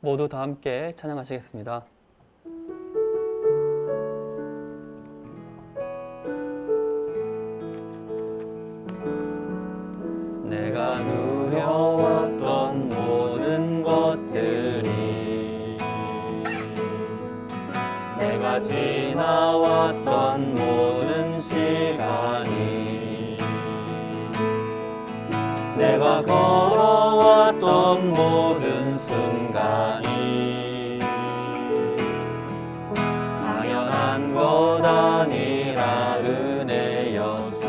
모두 다 함께 찬양하시겠습니다. 내가 누려왔던 모든 것들이, 내가 지나왔던 모든 시간이, 내가 걸어왔던 모든 순간이 당연한 것 아니라 은혜였어.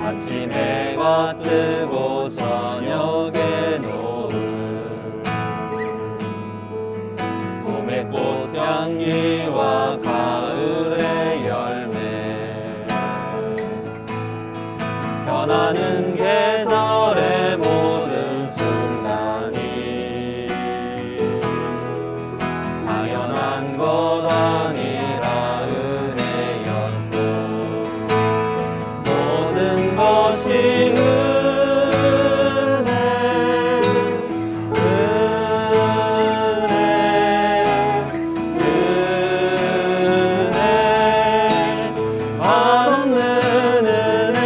아침 해가 뜨고 저녁에 노을, 봄의 꽃향기와 가을의 열매, 변하는 계절의 모든 순간이 당연한 것 아니라 은혜였어. 모든 것이 은혜, 한없는 은혜.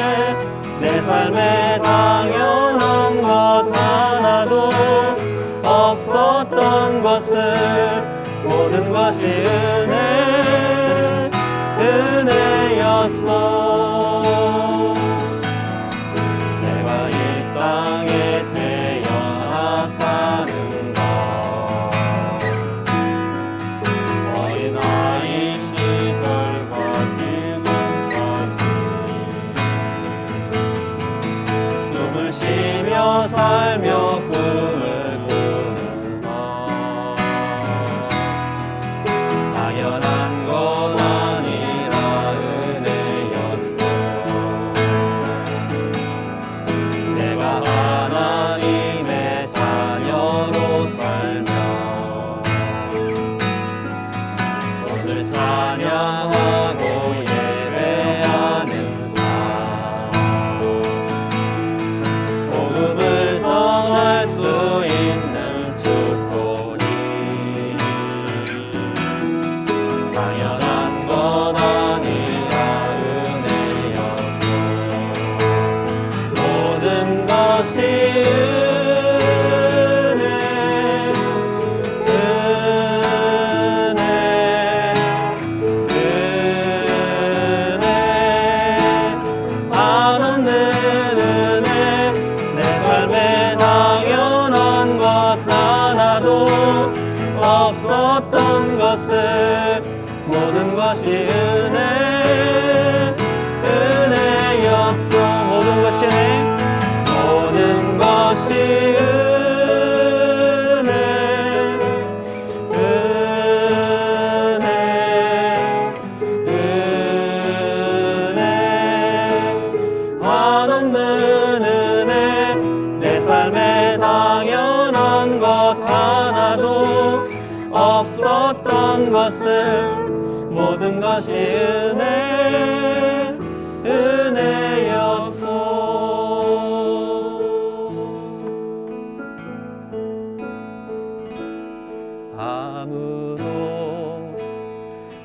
내 삶에 당연한 것 하나도 없었던 것을, 모든 것이 은혜였어. 내가 이 땅에 태어나 사는 것, 어린아이 시절과 지금까지 숨을 쉬며 살며 꿈을 꾸면서 당연한 것 아니라 은혜였어. 내가 하나님의 자녀로 살며 오늘 찬양하고 예배하는 삶, 복음을 전할 수 있는 축복이 당연한 것 아니라 은혜였어. 모든 것이 은혜, 한없는 은혜. 내 삶에 당연한 것 하나도 없었던 것을, 모든 것이 은혜였어. 모든 것이 모든 것이 한없는 은혜. 내 삶에 당연한 것 하나도 없었던 것을, 모든 것이 은혜였어. 아무도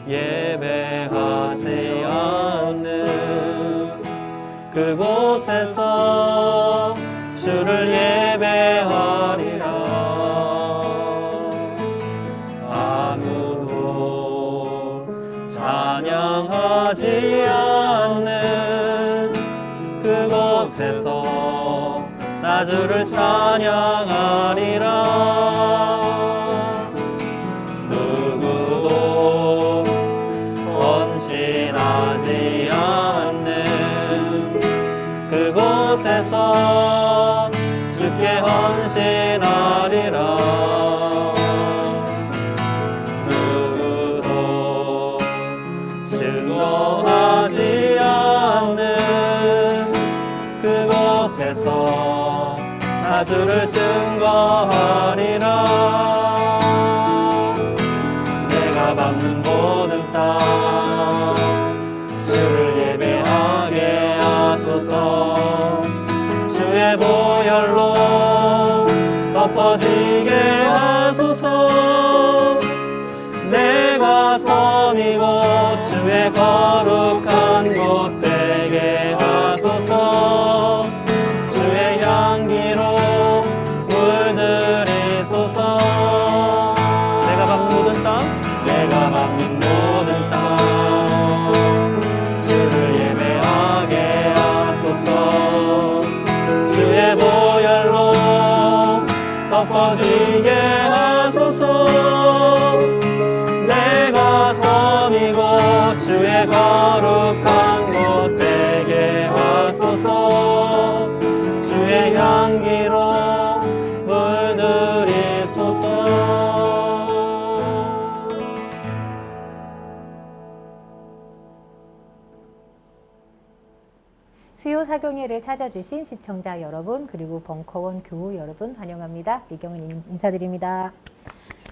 예배하지 않는 그곳에서 주를 예배하리라. 아무도 찬양하지 않는 그곳에서 나 주를 찬양하리라. 누구도 헌신하지 않는 그곳에서 주께 헌신하리라. 누구도 증거하지 않는 그곳에서 나 주를 증거하리라. 내가 밟는 모든 땅 주를 예배하게 하소서. 수요 사경회를 찾아주신 시청자 여러분, 그리고 벙커원 교우 여러분 환영합니다. 이경은 인사드립니다.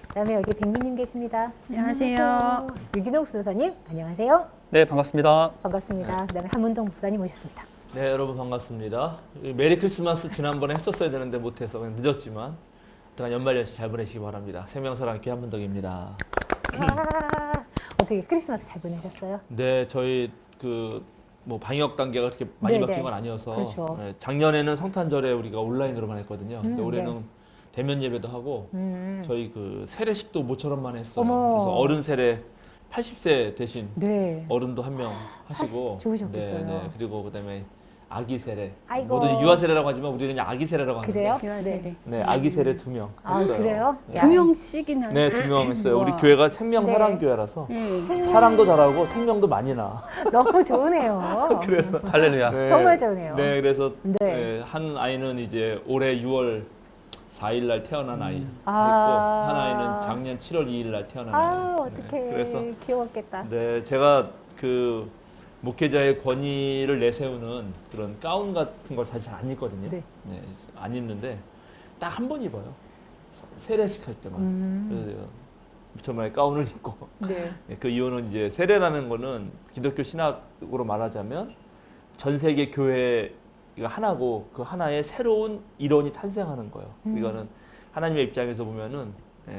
그다음에 여기 백미님 계십니다. 안녕하세요. 유기농 수도사님 안녕하세요. 네, 반갑습니다. 반갑습니다. 그다음에 한문동 목사님 오셨습니다. 네, 여러분 반갑습니다. 메리 크리스마스 지난번에 했었어야 되는데 못해서 그냥 늦었지만 그동안 연말연시 잘 보내시기 바랍니다. 생명사랑교회 한문동입니다. 어떻게 크리스마스 잘 보내셨어요? 네, 저희 뭐 방역 단계가 그렇게 많이 네네. 바뀐 건 아니어서 그렇죠. 네, 작년에는 성탄절에 우리가 온라인으로만 했거든요. 근데 올해는 네. 대면 예배도 하고 저희 세례식도 모처럼만 했어요. 어머. 그래서 어른 세례 80세 대신 네. 어른도 한 명 하시고 좋으셨겠어요. 네. 그리고 그다음에 아기 세례. 아이고. 모두 유아 세례라고 하지만 우리는 그냥 아기 세례라고 하는데. 그래요? 유아세례. 네, 아기 세례 2명 아, 했어요. 그래요? 네. 두 명씩이나. 네, 2명 했어요. 우리 우와. 교회가 생명 네. 사랑 교회라서 예. 사랑도 잘하고 생명도 많이 나. 너무 좋으네요. 그래서 할렐루야. 네. 정말 좋네요. 네, 그래서 네. 네, 한 아이는 이제 올해 6월 4일 날 태어난 아이 있고 아. 한 아이는 작년 7월 2일 날 태어난 아, 아이. 어떡해. 네, 그래서 귀여웠겠다. 네, 제가 목회자의 권위를 내세우는 그런 가운 같은 걸 사실 안 입거든요. 네. 네, 안 입는데 딱 한 번 입어요. 세례식 할 때만. 그래서 제가 정말 가운을 입고. 네. 네, 그 이유는 이제 세례라는 거는 기독교 신학으로 말하자면 전 세계 교회가 하나고 그 하나의 새로운 일원이 탄생하는 거예요. 이거는 하나님의 입장에서 보면은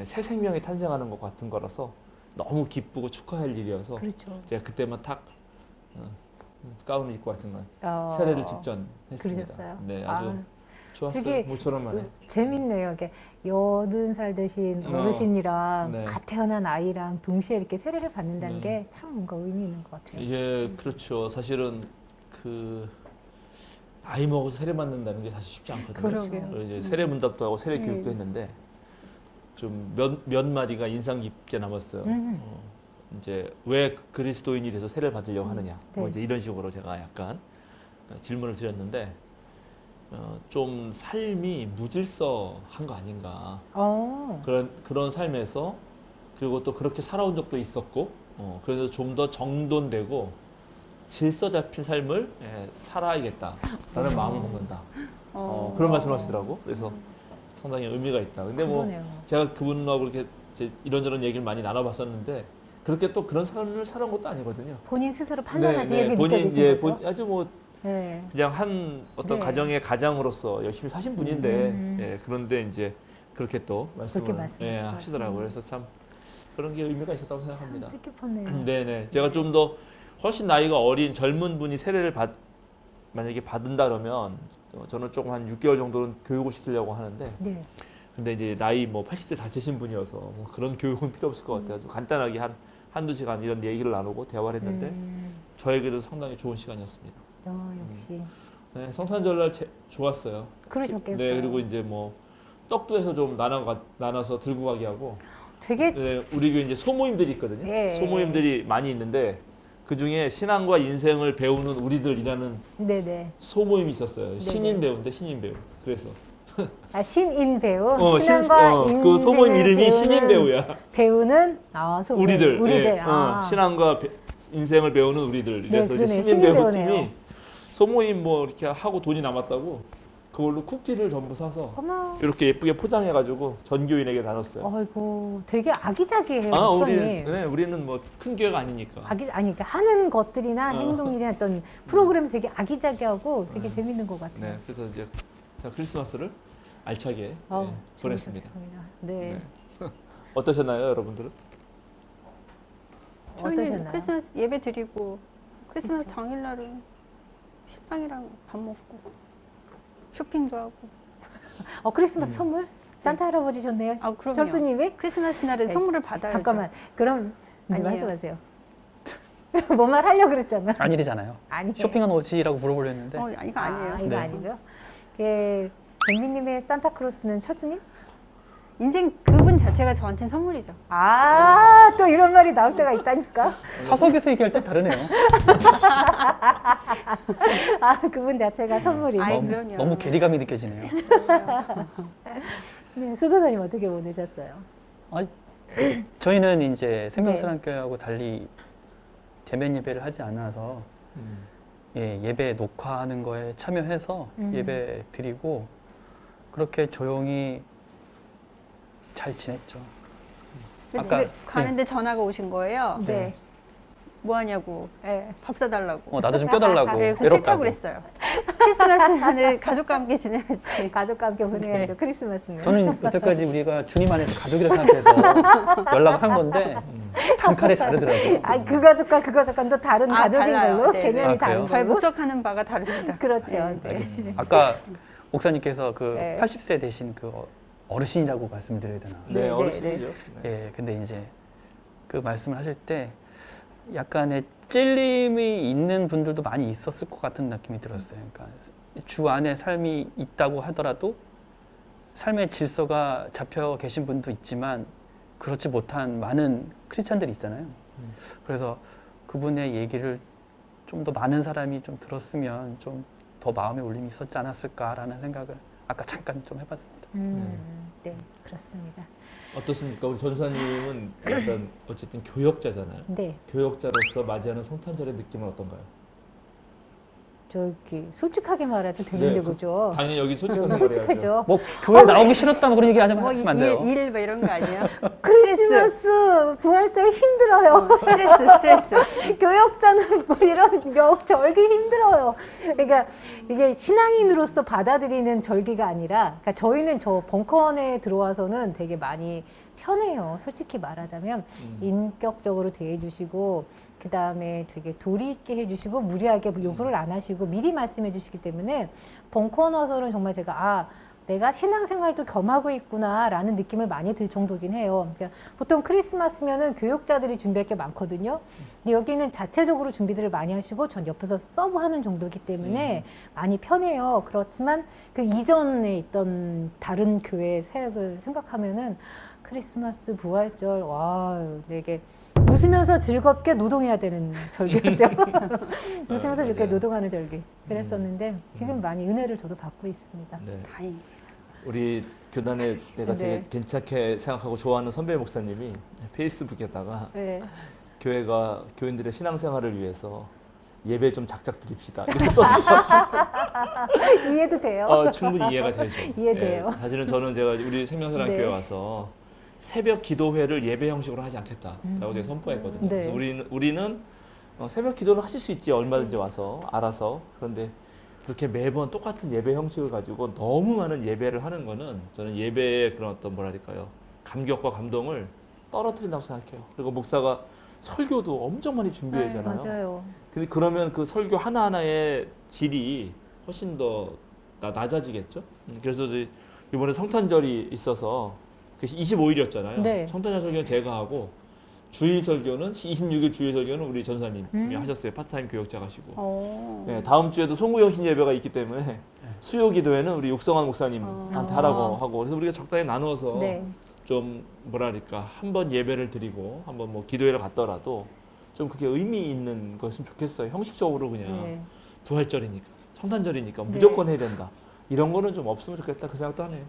새 생명이 탄생하는 것 같은 거라서 너무 기쁘고 축하할 일이어서 그렇죠. 제가 그때만 탁 가운을 입고 하여튼 세례를 직전했습니다. 그러셨어요? 네, 아주 좋았어요. 되게 모처럼만에. 재밌네요. 이게 80살 되신 어르신이랑 네. 갓 태어난 아이랑 동시에 이렇게 세례를 받는다는 네. 게 참 뭔가 의미 있는 것 같아요. 이게 그렇죠. 사실은 나이 먹어서 세례 받는다는 게 사실 쉽지 않거든요. 그러게요. 그래서 이제 세례 문답도 하고 세례 네. 교육도 했는데 좀 몇 마디가 인상 깊게 남았어요. 이제 왜 그리스도인이 돼서 세례를 받으려고 하느냐. 네. 뭐 이제 이런 식으로 제가 약간 질문을 드렸는데 좀 삶이 무질서한 거 아닌가. 그런 삶에서 그리고 또 그렇게 살아온 적도 있었고 그래서 좀 더 정돈되고 질서 잡힌 삶을 살아야겠다라는 마음을 먹는다. 그런 말씀하시더라고. 그래서 상당히 의미가 있다. 근데 뭐 그러네요. 제가 그분하고 이렇게 이제 이런저런 얘기를 많이 나눠봤었는데 그렇게 또 그런 삶을 살아온 것도 아니거든요. 본인 스스로 판단하시는 게 본인 느껴지신 이제 거죠? 아주 뭐 네. 그냥 한 어떤 네. 가정의 가장으로서 열심히 사신 분인데 그런데 이제 그렇게 또 그렇게 말씀을 말씀하시고. 하시더라고요. 그래서 참 그런 게 의미가 있었다고 생각합니다. 뜻깊었네요. 네네. 제가 좀 더 훨씬 나이가 어린 젊은 분이 세례를 만약에 받는다 그러면 저는 조금 한 6개월 정도는 교육을 시키려고 하는데 네. 근데 이제 나이 뭐 80대 다 되신 분이어서 뭐 그런 교육은 필요 없을 것 같아요. 좀 간단하게 한두 시간 이런 얘기를 나누고 대화를 했는데 저에게도 상당히 좋은 시간이었습니다. 역시 네, 성탄절날 좋았어요. 그러셨겠어요. 네, 그리고 이제 뭐 떡도 해서 좀 나눠서 들고 가게 하고. 되게 네, 우리 교회 이제 소모임들이 있거든요. 예. 소모임들이 많이 있는데 그 중에 신앙과 인생을 배우는 우리들이라는 네네. 소모임이 있었어요. 네네. 신인 배우인데 신인 배우. 그래서 신인 배우. 신앙과 그 소모임 인생을 이름이 배우는 신인 배우야. 배우는 소모임. 우리들. 우리들. 신앙과 인생을 배우는 우리들. 그래서 이제 그러네요. 신인 신인 배우팀이 배우네요. 소모임 뭐 이렇게 하고 돈이 남았다고 그걸로 쿠키를 전부 사서 어머. 이렇게 예쁘게 포장해가지고 전교인에게 나눴어요. 아이고, 되게 아기자기해요, 목사님. 우리는 뭐 큰 교회가 아니니까. 그러니까 하는 것들이나 행동이나 어떤 프로그램이 되게 아기자기하고 되게 재밌는 것 같아요. 네, 그래서 이제 크리스마스를 알차게 보냈습니다. 재밌었습니다. 네. 어떠셨나요, 여러분들은? 저희는 어떠셨나요? 크리스마스 예배 드리고 크리스마스 당일날은 신랑이랑 밥 먹고 쇼핑도 하고. 크리스마스 선물? 산타 할아버지 줬네요. 그럼요. 철수님이? 크리스마스 날에 네. 선물을 받아야죠. 잠깐만. 그럼 아니에요. 말씀하세요. 뭔 말 하려고 그랬잖아. 아니잖아요. 아니에요. 쇼핑한 옷이라고 물어보려 했는데 이거 아니에요. 이거 네. 아니고요. 백미님의 산타크로스는 철수님? 인생 그분 자체가 저한테는 선물이죠. 또 이런 말이 나올 때가 있다니까. 사석에서 얘기할 때 다르네요. 그분 자체가 선물이네. 아이, 너무, 그럼요. 너무 괴리감이 느껴지네요. 네, 수도사님 어떻게 보내셨어요? 저희는 이제 생명사랑교회하고 달리 대면 예배를 하지 않아서 예, 예배 녹화하는 거에 참여해서 예배 드리고 그렇게 조용히 잘 지냈죠. 그 아까- 집에 가는데 전화가 오신 거예요. 네. 뭐 하냐고. 네. 밥 사달라고. 나도 좀 껴달라고 네, 그래서 싫다고 외롭다고. 그랬어요. 크리스마스를 가족과 함께 지내야지. 가족과 함께 보내야죠. 크리스마스는. 저는 여태까지 우리가 주님 안에서 가족이라 생각해서 연락을 한 건데 단칼에 자르더라고요. 아, 그 가족과 그 가족과는 또 다른 아, 가족인 달라요. 걸로 네, 개념이 네. 다른 그래요? 저희 걸로. 목적하는 바가 다릅니다. 그렇죠. 네. 네. 알겠습니다. 아까 목사님께서 그 네. 80세 되신 그 어르신이라고 말씀드려야 되나? 네, 네, 어르신이죠. 네. 예, 근데 이제 그 말씀을 하실 때 약간의 찔림이 있는 분들도 많이 있었을 것 같은 느낌이 들었어요. 그러니까 주 안에 삶이 있다고 하더라도 삶의 질서가 잡혀 계신 분도 있지만 그렇지 못한 많은 크리스찬들이 있잖아요. 그래서 그분의 얘기를 좀 더 많은 사람이 좀 들었으면 좀 더 마음의 울림이 있었지 않았을까라는 생각을 아까 잠깐 좀 해봤습니다. 네, 그렇습니다. 어떻습니까? 우리 전사님은 일단 어쨌든 교역자잖아요. 네, 교역자로서 맞이하는 성탄절의 느낌은 어떤가요? 저기 솔직하게 말해도 되는데 네, 그죠? 당연히 여기 솔직한 말이야죠. 솔직하죠. 뭐 교회 나오기 싫었다 뭐 그런 얘기 하지 뭐 안 돼요. 일 뭐 이런 거 아니에요? 크리스마스 부활절 힘들어요. 스트레스. 교역자는 뭐 이런 절기 힘들어요. 그러니까 이게 신앙인으로서 받아들이는 절기가 아니라, 그러니까 저희는 저 벙커원에 들어와서는 되게 많이 편해요. 솔직히 말하자면 인격적으로 대해주시고, 그 다음에 되게 도리 있게 해주시고, 무리하게 요구를 안 하시고 미리 말씀해 주시기 때문에 벙커원 와서는 정말 제가 내가 신앙생활도 겸하고 있구나라는 느낌을 많이 들 정도긴 해요. 그러니까 보통 크리스마스면은 교육자들이 준비할 게 많거든요. 근데 여기는 자체적으로 준비들을 많이 하시고 전 옆에서 서브하는 정도이기 때문에 많이 편해요. 그렇지만 그 이전에 있던 다른 교회 사역을 생각하면은 크리스마스 부활절 와 되게 웃으면서 즐겁게 노동해야 되는 절기죠. 웃으면서 즐겁게 맞아요. 노동하는 절기. 그랬었는데 지금 많이 은혜를 저도 받고 있습니다. 네. 다행이다. 우리 교단에 내가 되게 네. 괜찮게 생각하고 좋아하는 선배 목사님이 페이스북에다가 네. 교회가 교인들의 신앙생활을 위해서 예배 좀 작작 드립시다 이렇게 썼어요. 이해도 돼요. 충분히 이해가 되죠. 이해돼요. 예, 사실은 저는 제가 우리 생명사랑 네. 교회 와서 새벽 기도회를 예배 형식으로 하지 않겠다라고 제가 선포했거든요. 네. 그래서 우리는 새벽 기도는 하실 수 있지 얼마든지 와서 알아서. 그런데 그렇게 매번 똑같은 예배 형식을 가지고 너무 많은 예배를 하는 거는 저는 예배의 그런 어떤 뭐랄까요 감격과 감동을 떨어뜨린다고 생각해요. 그리고 목사가 설교도 엄청 많이 준비하잖아요. 맞아요. 근데 그러면 그 설교 하나하나의 질이 훨씬 더 낮아지겠죠. 그래서 이번에 성탄절이 있어서 25일이었잖아요. 네. 성탄절 설교는 제가 하고 주일 설교는 26일 주일 설교는 우리 전사님이 하셨어요. 파트타임 교역자 가시고. 네, 다음 주에도 송구영 신예배가 있기 때문에 수요 기도회는 우리 육성환 목사님한테 하라고 하고 그래서 우리가 적당히 나누어서 네. 좀 뭐랄까 한번 예배를 드리고 한번 뭐 기도회를 갔더라도 좀 그게 의미 있는 거였으면 좋겠어요. 형식적으로 그냥 네. 부활절이니까 성탄절이니까 무조건 해야 된다. 이런 거는 좀 없으면 좋겠다 그 생각도 하네요.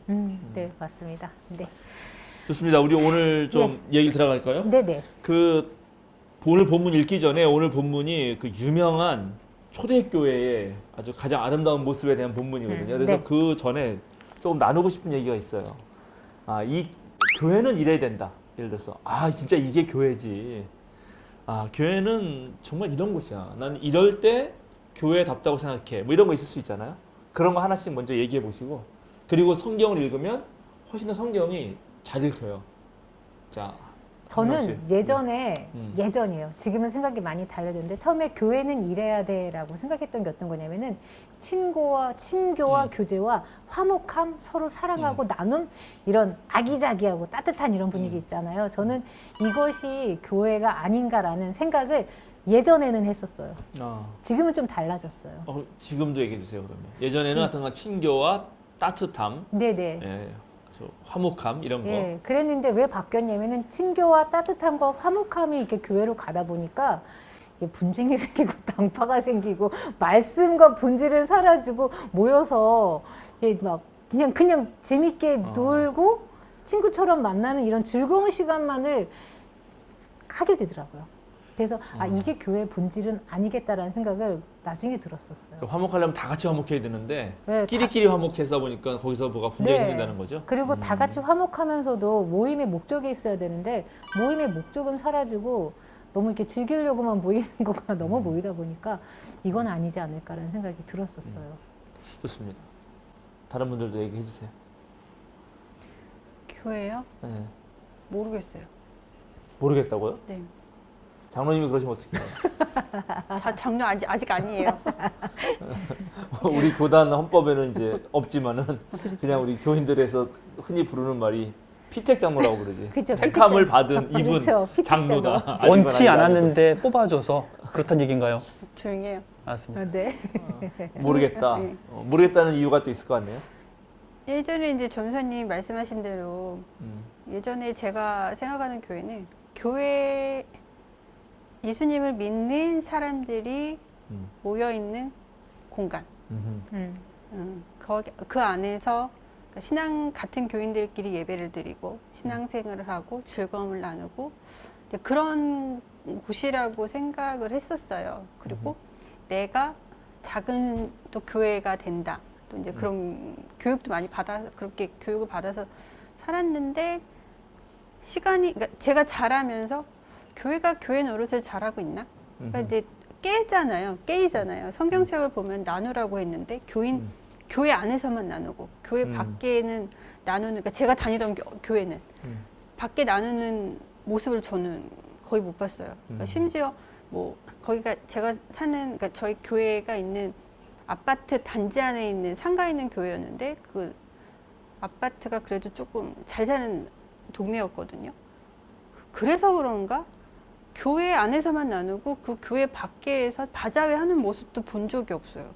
네, 맞습니다. 네. 좋습니다. 우리 오늘 좀 얘기를 들어갈까요? 네네. 그 오늘 본문 읽기 전에 오늘 본문이 그 유명한 초대교회의 아주 가장 아름다운 모습에 대한 본문이거든요. 그래서 네. 그 전에 조금 나누고 싶은 얘기가 있어요. 이 교회는 이래야 된다. 예를 들어서 진짜 이게 교회지. 교회는 정말 이런 곳이야. 난 이럴 때 교회답다고 생각해. 뭐 이런 거 있을 수 있잖아요. 그런 거 하나씩 먼저 얘기해 보시고 그리고 성경을 읽으면 훨씬 더 성경이 잘 읽혀요. 자, 저는 예전에 음. 예전이에요. 지금은 생각이 많이 달라졌는데 처음에 교회는 이래야 돼라고 생각했던 게 어떤 거냐면은 친교와 교제와 화목함, 서로 사랑하고 나눔 이런 아기자기하고 따뜻한 이런 분위기 있잖아요. 저는 이것이 교회가 아닌가라는 생각을 예전에는 했었어요. 지금은 좀 달라졌어요. 지금도 얘기해 주세요. 그러면 예전에는 하여튼 친교와 따뜻함, 네네. 예, 화목함 이런 거. 예, 그랬는데 왜 바뀌었냐면은 친교와 따뜻함과 화목함이 이렇게 교회로 가다 보니까 분쟁이 생기고 당파가 생기고 말씀과 본질은 사라지고 모여서 막 그냥 재밌게 놀고 친구처럼 만나는 이런 즐거운 시간만을 하게 되더라고요. 그래서 이게 교회의 본질은 아니겠다라는 생각을 나중에 들었었어요. 그러니까 화목하려면 다 같이 화목해야 되는데 네, 끼리끼리 화목해서 보니까 거기서 뭐가 분쟁이 네. 생긴다는 거죠. 그리고 다 같이 화목하면서도 모임의 목적이 있어야 되는데 모임의 목적은 사라지고 너무 이렇게 즐기려고만 모이는 거가 너무 보이다 보니까 이건 아니지 않을까라는 생각이 들었었어요. 좋습니다. 다른 분들도 얘기해 주세요. 교회요? 네. 모르겠어요. 모르겠다고요? 네. 장로님이 그러시면 어떻게 해요? 장로 아직 아니에요. 우리 교단 헌법에는 이제 없지만은 그냥 우리 교인들에서 흔히 부르는 말이 피택 장로라고 그러지. 그쵸, 택함을 피택 받은 이분 그렇죠, 피택 장로다. 아직은 원치 아직 안 해도. 않았는데 뽑아줘서 그렇다는 얘기인가요? 조용히 해요. 알았습니다. 네. 모르겠다. 네. 모르겠다는 이유가 또 있을 것 같네요. 예전에 이제 전사님 말씀하신 대로 예전에 제가 생각하는 교회는 교회 예수님을 믿는 사람들이 모여 있는 공간. 그 안에서 그러니까 신앙 같은 교인들끼리 예배를 드리고 신앙생활을 하고 즐거움을 나누고 이제 그런 곳이라고 생각을 했었어요. 그리고 내가 작은 또 교회가 된다. 또 이제 그런 교육도 많이 그렇게 교육을 받아서 살았는데 시간이, 그러니까 제가 자라면서 교회가 교회 노릇을 잘하고 있나? 그러니까 이제 깨이잖아요. 성경책을 보면 나누라고 했는데 교회 안에서만 나누고 교회 밖에는 나누는, 그러니까 제가 다니던 교회는 밖에 나누는 모습을 저는 거의 못 봤어요. 그러니까 심지어 뭐 거기가 제가 사는, 그러니까 저희 교회가 있는 아파트 단지 안에 있는 상가에 있는 교회였는데 그 아파트가 그래도 조금 잘 사는 동네였거든요. 그래서 그런가 교회 안에서만 나누고 그 교회 밖에서 바자회 하는 모습도 본 적이 없어요.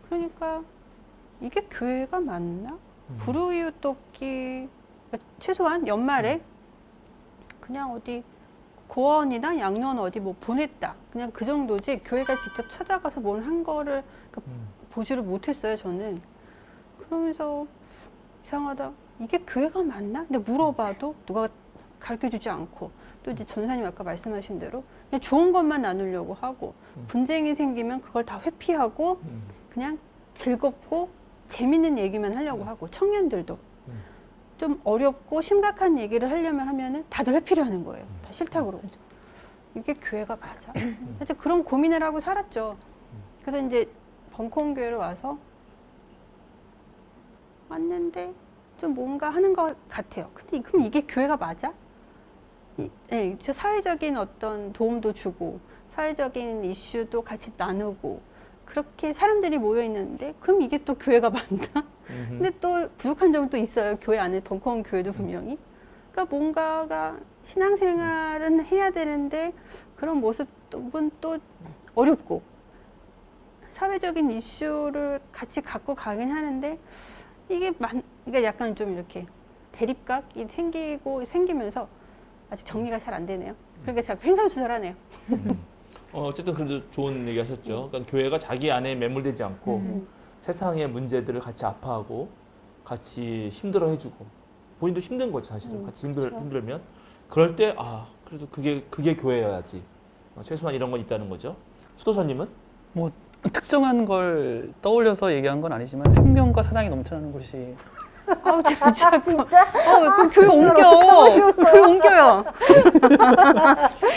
그러니까 이게 교회가 맞나? 불우이웃 돕기, 그러니까 최소한 연말에 그냥 어디 고원이나 양로원 어디 뭐 보냈다, 그냥 그 정도지 교회가 직접 찾아가서 뭘 한 거를 보지를 못했어요, 저는. 그러면서 이상하다, 이게 교회가 맞나? 근데 물어봐도 누가 가르쳐주지 않고, 또 이제 전사님 아까 말씀하신 대로 그냥 좋은 것만 나누려고 하고 분쟁이 생기면 그걸 다 회피하고 그냥 즐겁고 재밌는 얘기만 하려고 하고, 청년들도 좀 어렵고 심각한 얘기를 하려면 하면은 다들 회피를 하는 거예요. 다 싫다고 그러고. 이게 교회가 맞아? 하여튼 그런 고민을 하고 살았죠. 그래서 이제 벙커원교회를 왔는데 좀 뭔가 하는 것 같아요. 근데 그럼 이게 교회가 맞아? 네, 저 사회적인 어떤 도움도 주고 사회적인 이슈도 같이 나누고 그렇게 사람들이 모여 있는데 그럼 이게 또 교회가 맞나? 근데 또 부족한 점은 또 있어요. 교회 안에 벙커원 교회도 분명히. 그러니까 뭔가가 신앙생활은 해야 되는데 그런 모습은 또 어렵고 사회적인 이슈를 같이 갖고 가긴 하는데 이게 그러니까 약간 좀 이렇게 대립각이 생기면서 아직 정리가 잘 안 되네요. 그러니까 자꾸 횡설수설하네요. 어쨌든 그래도 좋은 얘기 하셨죠. 그러니까 교회가 자기 안에 매몰되지 않고 세상의 문제들을 같이 아파하고 같이 힘들어 해주고, 본인도 힘든 거죠, 사실은. 같이 힘들면 그럴 때 그래도 그게 교회여야지. 최소한 이런 건 있다는 거죠. 수도사님은? 뭐 특정한 걸 떠올려서 얘기한 건 아니지만 생명과 사랑이 넘쳐나는 곳이 아우 진짜 진짜? 그 교회 옮겨. 교회 옮겨요.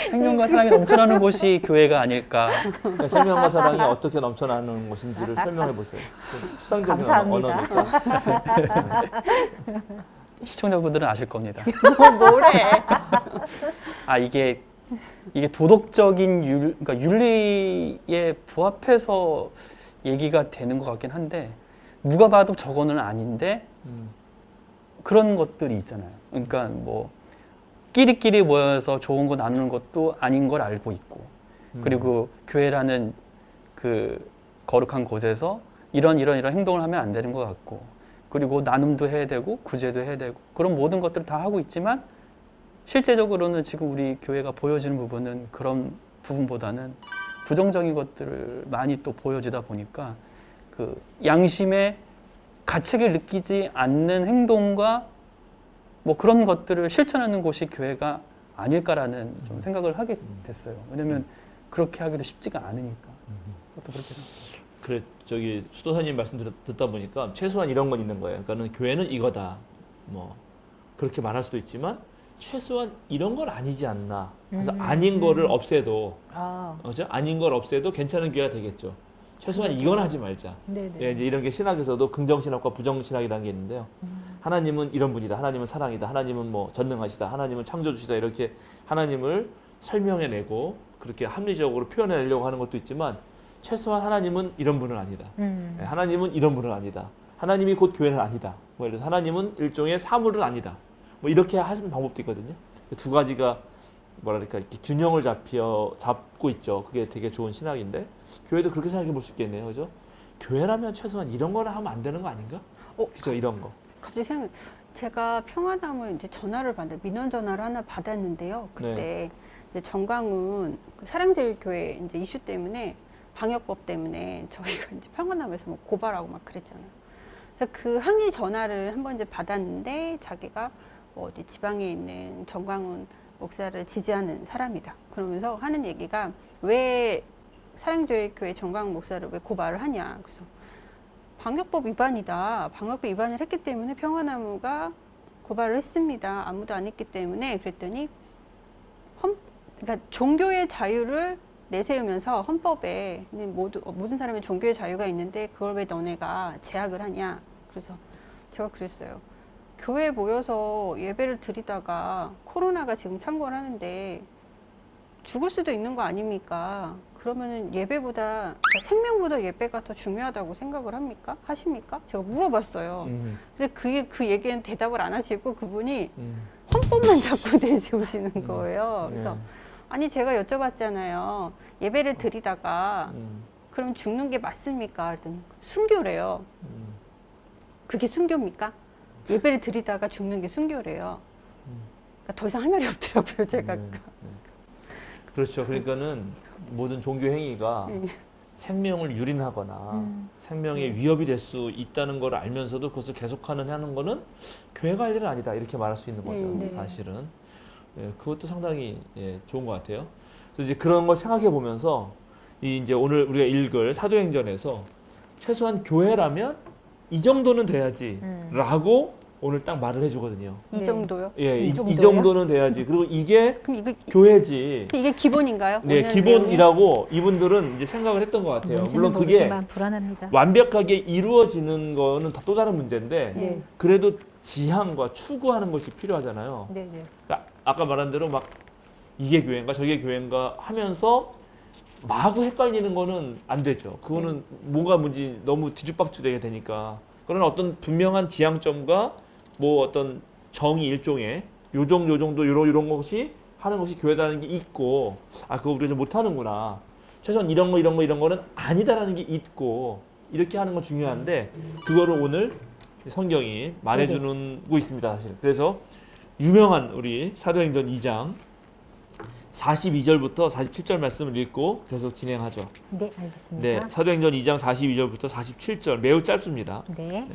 생명과 사랑이 넘쳐나는 곳이 교회가 아닐까. 그러니까 생명과 사랑이 어떻게 넘쳐나는 것인지를 설명해 보세요. 좀 수상적인 감사합니다. 언어니까. 시청자분들은 아실 겁니다. 뭐래? 이게 도덕적인 그러니까 윤리에 부합해서 얘기가 되는 것 같긴 한데 누가 봐도 저거는 아닌데 그런 것들이 있잖아요. 그러니까 뭐 끼리끼리 모여서 좋은 거 나누는 것도 아닌 걸 알고 있고, 그리고 교회라는 그 거룩한 곳에서 이런 행동을 하면 안 되는 것 같고, 그리고 나눔도 해야 되고 구제도 해야 되고 그런 모든 것들을 다 하고 있지만 실제적으로는 지금 우리 교회가 보여지는 부분은 그런 부분보다는 부정적인 것들을 많이 또 보여지다 보니까 그 양심의 가책을 느끼지 않는 행동과 뭐 그런 것들을 실천하는 곳이 교회가 아닐까라는 좀 생각을 하게 됐어요. 왜냐면 그렇게 하기도 쉽지가 않으니까. 그것도 그렇게 생각해요. 그래 저기 수도사님 말씀 듣다 보니까 최소한 이런 건 있는 거예요. 그러니까는 교회는 이거다. 뭐 그렇게 말할 수도 있지만 최소한 이런 건 아니지 않나. 그래서 아닌 거를 없애도 그죠? 아닌 걸 없애도 괜찮은 교회가 되겠죠. 최소한 이건 하지 말자. 네네. 예, 이제 이런 게 신학에서도 긍정 신학과 부정 신학이라는 게 있는데요. 하나님은 이런 분이다. 하나님은 사랑이다. 하나님은 뭐 전능하시다. 하나님은 창조주시다. 이렇게 하나님을 설명해내고 그렇게 합리적으로 표현해내려고 하는 것도 있지만 최소한 하나님은 이런 분은 아니다. 예, 하나님은 이런 분은 아니다. 하나님이 곧 교회는 아니다. 뭐 예를 들어서 하나님은 일종의 사물은 아니다. 뭐 이렇게 하시는 방법도 있거든요. 그 두 가지가 뭐랄까 이렇게 균형을 잡고 있죠. 그게 되게 좋은 신학인데 교회도 그렇게 생각해 볼 수 있겠네요, 그죠? 교회라면 최소한 이런 거를 하면 안 되는 거 아닌가? 그죠, 이런 거. 갑자기 제가 평화나무 이제 전화를 받는데 민원 전화를 하나 받았는데요. 그때 이제 정광훈 그 사랑제일교회 이제 이슈 때문에 방역법 때문에 저희가 이제 평화나무에서 뭐 고발하고 막 그랬잖아요. 그래서 그 항의 전화를 한번 이제 받았는데 자기가 뭐 어디 지방에 있는 정광훈 목사를 지지하는 사람이다. 그러면서 하는 얘기가 왜 사랑제일교회 정광훈 목사를 왜 고발을 하냐. 그래서 방역법 위반이다. 방역법 위반을 했기 때문에 평화나무가 고발을 했습니다. 아무도 안 했기 때문에 그랬더니 그러니까 종교의 자유를 내세우면서 헌법에 모든 사람의 종교의 자유가 있는데 그걸 왜 너네가 제약을 하냐. 그래서 제가 그랬어요. 교회에 모여서 예배를 드리다가 코로나가 지금 창궐 하는데 죽을 수도 있는 거 아닙니까? 그러면은 예배보다 그러니까 생명보다 예배가 더 중요하다고 생각을 합니까? 하십니까? 제가 물어봤어요. 근데 그 얘기는 대답을 안 하시고 그분이 헌법만 자꾸 내세우시는 거예요. 그래서 아니 제가 여쭤봤잖아요. 예배를 드리다가 그럼 죽는 게 맞습니까? 그랬더니 순교래요. 그게 순교입니까? 예배를 드리다가 죽는 게 순교래요. 그러니까 더 이상 할 말이 없더라고요, 제가. 그렇죠. 그러니까는 모든 종교 행위가 생명을 유린하거나 생명에 위협이 될 수 있다는 걸 알면서도 그것을 하는 거는 교회가 할 일은 아니다. 이렇게 말할 수 있는 거죠. 사실은. 예, 그것도 상당히 좋은 것 같아요. 그래서 이제 그런 걸 생각해 보면서 이제 오늘 우리가 읽을 사도행전에서 최소한 교회라면 이 정도는 돼야지라고 오늘 딱 말을 해주거든요. 이 정도요? 예, 이 정도요? 정도는 돼야지. 그리고 이게 그럼 교회지. 이게 기본인가요? 네, 오늘 기본이라고 이분들은 이제 생각을 했던 것 같아요. 물론 그게 불안합니다. 완벽하게 이루어지는 거는 또 다른 문제인데 네. 그래도 지향과 추구하는 것이 필요하잖아요. 네, 네. 그러니까 아까 말한 대로 막 이게 교회인가 저게 교회인가 하면서 마구 헷갈리는 거는 안 되죠. 그거는 뭐가 뭔지 너무 뒤죽박죽되게 되니까. 그러나 어떤 분명한 지향점과 뭐 어떤 정의 일종의 요 정도 요런 것이 하는 것이 교회다라는 게 있고 그거 우리가 좀 못하는구나. 최소한 이런 거는 아니다라는 게 있고 이렇게 하는 건 중요한데 그거를 오늘 성경이 말해주는 거 있습니다. 사실. 그래서 유명한 우리 사도행전 2장 42절부터 47절 말씀을 읽고 계속 진행하죠. 네, 알겠습니다. 네, 사도행전 2장 42절부터 47절 매우 짧습니다. 네.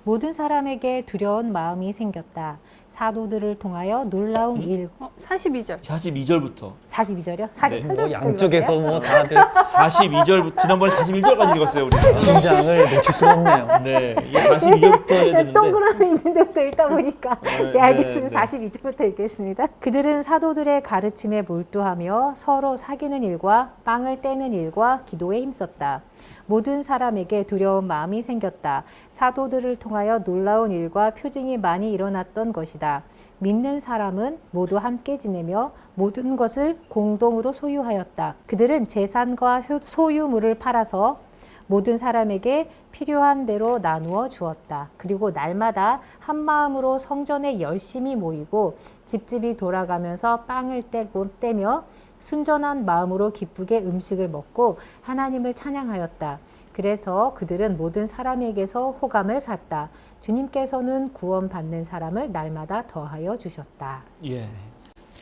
모든 사람에게 두려운 마음이 생겼다. 사도들을 통하여 놀라운 일. 42절. 42절부터 42절이요? 43절. 뭐 양쪽에서 뭐 다들 42절부터 지난번에 41절까지 읽었어요, 우리가. 긴장을 늦출 수 없네요. 네, 이게 42절부터 해야 되는데. 동그라미 있는 데부터 읽다 보니까 네, 알겠습니다. 네. 42절부터 읽겠습니다. 그들은 사도들의 가르침에 몰두하며 서로 사귀는 일과 빵을 떼는 일과 기도에 힘썼다. 모든 사람에게 두려운 마음이 생겼다. 사도들을 통하여 놀라운 일과 표징이 많이 일어났던 것이다. 믿는 사람은 모두 함께 지내며 모든 것을 공동으로 소유하였다. 그들은 재산과 소유물을 팔아서 모든 사람에게 필요한 대로 나누어 주었다. 그리고 날마다 한 마음으로 성전에 열심히 모이고 집집이 돌아가면서 빵을 떼며 순전한 마음으로 기쁘게 음식을 먹고 하나님을 찬양하였다. 그래서 그들은 모든 사람에게서 호감을 샀다. 주님께서는 구원받는 사람을 날마다 더하여 주셨다. 예.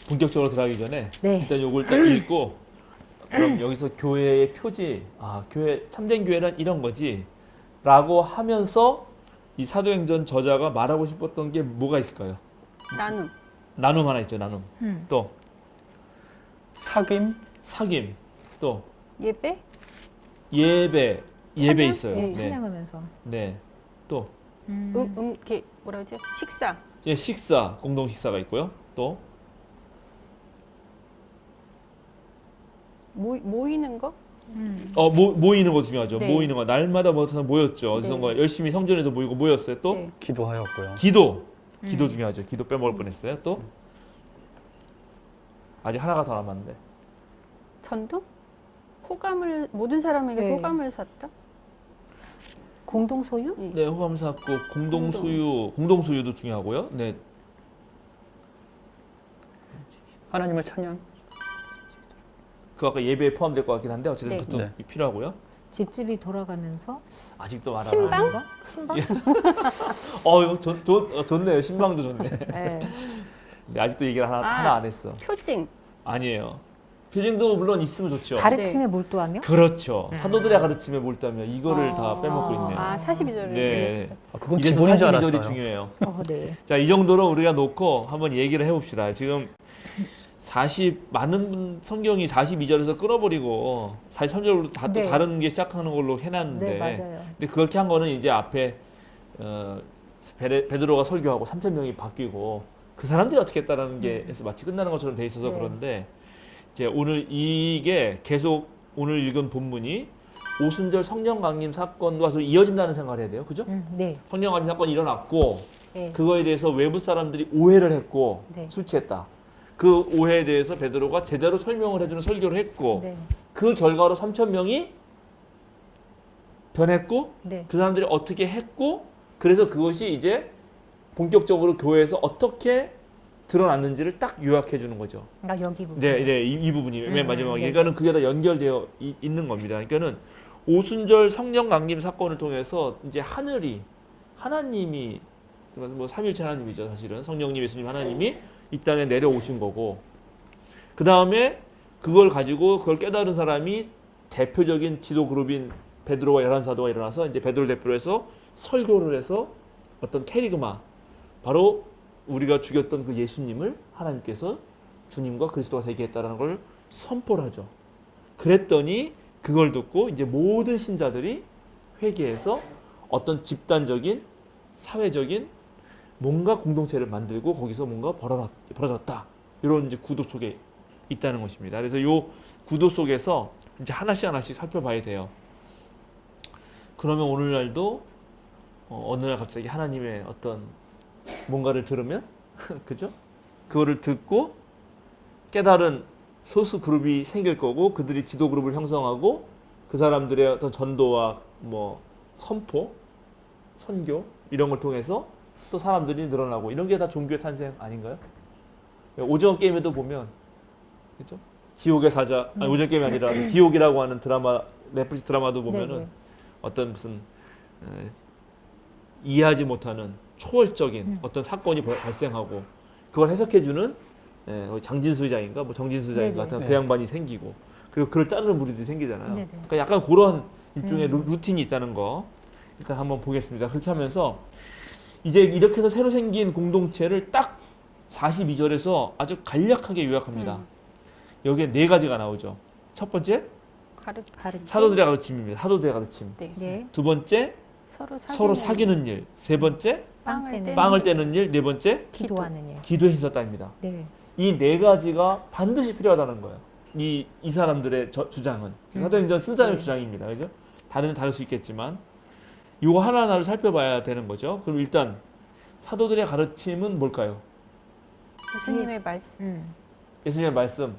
본격적으로 들어가기 전에 네. 일단 요걸 딱 읽고 그럼 여기서 교회의 표지, 교회 참된 교회란 이런 거지라고 하면서 이 사도행전 저자가 말하고 싶었던 게 뭐가 있을까요? 나눔. 나눔 하나 있죠, 나눔. 또 사귐? 사귐, 또 예배? 예배 찬양? 있어요. 네, 네, 찬양하면서. 네, 또 이렇게 뭐라 그러지? 식사. 예, 식사, 공동 식사가 있고요. 또 모이는 거? 모이는 거 중요하죠. 네. 모이는 거 날마다 모였죠. 어디선가 네. 열심히 성전에도 모이고 모였어요. 또 네. 기도하였고요. 기도 중요하죠. 기도 빼먹을 뻔했어요. 또 아직 하나가 더 남았는데 전도? 호감을 모든 사람에게 네. 호감을 샀다? 공동 소유? 예. 네, 호감 샀고 공동 소유도 중요하고요. 네, 하나님을 찬양? 그 아까 예배에 포함될 것 같긴 한데 어쨌든 네. 그것도 네. 필요하고요. 집집이 돌아가면서 아직도 말 안 신방? 하는 거? 신방? 이거 좋네요. 신방도 좋네. 네. 네, 아직도 얘기를 하나 안 했어. 표징. 아니에요. 표징도 물론 있으면 좋죠. 가르침에 몰두하며? 그렇죠. 사도들의 가르침에 몰두하면 이거를 다 빼먹고 있네요. 42절을 네. 그건 이래서 기본인 줄 42절이 알았어요. 중요해요. 네. 자, 이 정도로 우리가 놓고 한번 얘기를 해봅시다. 지금 많은 성경이 42절에서 끊어버리고 43절로 다 또 네. 다른 게 시작하는 걸로 해놨는데 네, 맞아요. 근데 그렇게 한 거는 이제 앞에 베드로가 설교하고 3천 명이 바뀌고 그 사람들이 어떻게 했다라는 게 해서 마치 끝나는 것처럼 돼 있어서 네. 그런데 이제 오늘 이게 계속 오늘 읽은 본문이 오순절 성령 강림 사건과 좀 이어진다는 생각을 해야 돼요. 그죠? 네. 성령 강림 사건이 일어났고 네. 그거에 대해서 외부 사람들이 오해를 했고 네. 술 취했다. 그 오해에 대해서 베드로가 제대로 설명을 해주는 설교를 했고 네. 그 결과로 3천 명이 변했고 네. 그 사람들이 어떻게 했고 그래서 그것이 이제 본격적으로 교회에서 어떻게 드러났는지를 딱 요약해 주는 거죠. 아, 여기 부분. 네, 네, 이 부분이 맨 마지막에. 네. 그러니까는 그게 다 연결되어 있는 겁니다. 그러니까는 오순절 성령 강림 사건을 통해서 이제 하나님이 뭐 삼일체 하나님이죠, 사실은 성령님, 예수님, 하나님이 이 땅에 내려오신 거고, 그 다음에 그걸 가지고 그걸 깨달은 사람이 대표적인 지도 그룹인 베드로와 11사도가 일어나서 이제 베드로 대표로 해서 설교를 해서 어떤 캐리그마, 바로 우리가 죽였던 그 예수님을 하나님께서 주님과 그리스도가 되게 했다는 걸 선포를 하죠. 그랬더니 그걸 듣고 이제 모든 신자들이 회개해서 어떤 집단적인 사회적인 뭔가 공동체를 만들고 거기서 뭔가 벌어졌다. 이런 이제 구도 속에 있다는 것입니다. 그래서 이 구도 속에서 이제 하나씩 살펴봐야 돼요. 그러면 오늘날도 어느 날 갑자기 하나님의 어떤 뭔가를 들으면 그죠? 그거를 듣고 깨달은 소수 그룹이 생길 거고 그들이 지도 그룹을 형성하고 그 사람들의 어떤 전도와 뭐 선포, 선교 이런 걸 통해서 또 사람들이 늘어나고 이런 게 다 종교의 탄생 아닌가요? 오징어 게임에도 보면 그죠? 지옥의 사자 아니 오징어 게임이 아니라 지옥이라고 하는 드라마 넷플릭스 드라마도 보면은 네네. 어떤 무슨 이해하지 못하는 초월적인 어떤 사건이 발생하고 그걸 해석해주는 장진수 의장인가 뭐 정진수 의장인가 네네. 같은 네. 그 양반이 생기고 그리고 그를 따르는 무리들이 생기잖아요. 네네. 그러니까 약간 그런 일종의 루틴이 있다는 거 일단 한번 보겠습니다. 그렇게 하면서 이제 이렇게 해서 새로 생긴 공동체를 딱 42절에서 아주 간략하게 요약합니다. 여기에 네 가지가 나오죠. 첫 번째 가르침. 사도들의 가르침입니다. 사도들의 가르침. 네. 네. 두 번째 서로 사귀는 일. 세 번째 빵을 떼는 일. 네 번째 기도하는 일. 기도에 힘썼다입니다. 네. 이 네 가지가 반드시 필요하다는 거예요. 이 사람들의 주장은 사도행전 쓴 사람의 주장입니다. 그죠? 다른 다를 수 있겠지만 이거 하나하나를 살펴봐야 되는 거죠. 그럼 일단 사도들의 가르침은 뭘까요? 예수님의 말씀. 예수님의 말씀.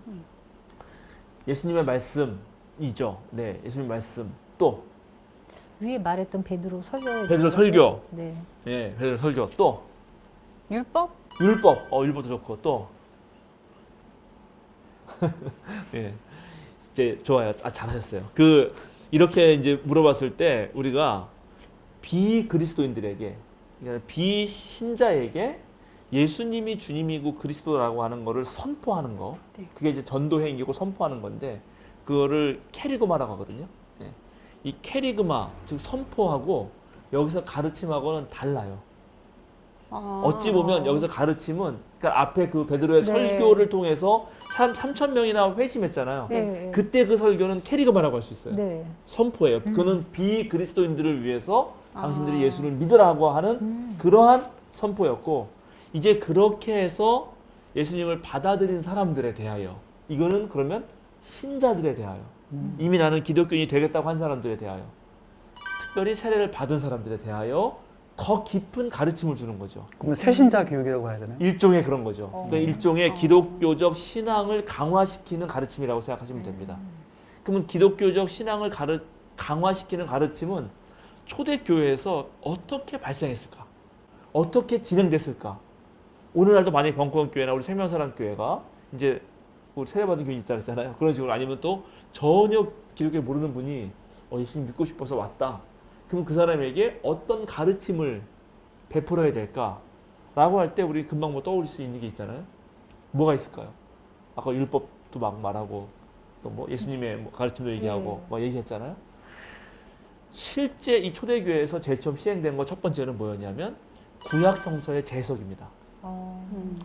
예수님의 말씀이죠. 네, 예수님의 말씀. 또 위에 말했던 베드로 설교에 베드로 설교. 네. 예, 베드로 설교. 또 율법. 율법. 율법도 좋고 또 예. 이제 좋아요. 잘하셨어요. 이렇게 이제 물어봤을 때 우리가 비그리스도인들에게 그러니까 비신자에게 예수님이 주님이고 그리스도라고 하는 거를 선포하는 거. 네. 그게 이제 전도 행위고 선포하는 건데 그거를 캐리그마라고 하거든요. 예. 이 캐리그마 즉 선포하고 여기서 가르침하고는 달라요. 어찌 보면 여기서 가르침은 그러니까 앞에 그 베드로의 네. 설교를 통해서 사람 3,000명이나 회심했잖아요. 네. 그때 그 설교는 캐리그마라고 할 수 있어요. 네. 선포예요. 그는 비그리스도인들을 위해서 당신들이 아. 예수를 믿으라고 하는 그러한 선포였고, 이제 그렇게 해서 예수님을 받아들인 사람들에 대하여, 이거는 그러면 신자들에 대하여, 이미 나는 기독교인이 되겠다고 한 사람들에 대하여, 특별히 세례를 받은 사람들에 대하여 더 깊은 가르침을 주는 거죠. 그러면 새신자 교육이라고 해야 되나요? 일종의 그런 거죠. 그러니까 일종의 기독교적 신앙을 강화시키는 가르침이라고 생각하시면 됩니다. 그러면 기독교적 신앙을 강화시키는 가르침은 초대교회에서 어떻게 발생했을까? 어떻게 진행됐을까? 오늘날도 만약에 벙커원교회나 우리 생명사랑교회가 이제 우리 세례받은 교인이 있다 그랬잖아요. 그런 식으로 아니면 또 전혀 기독교 모르는 분이 예수님 믿고 싶어서 왔다. 그럼 그 사람에게 어떤 가르침을 베풀어야 될까? 라고 할 때 우리 금방 뭐 떠올릴 수 있는 게 있잖아요. 뭐가 있을까요? 아까 율법도 막 말하고 또 뭐 예수님의 뭐 가르침도 얘기하고 막 얘기했잖아요. 실제 이 초대교회에서 제일 처음 시행된 거 첫 번째는 뭐였냐면 구약 성서의 재해석입니다.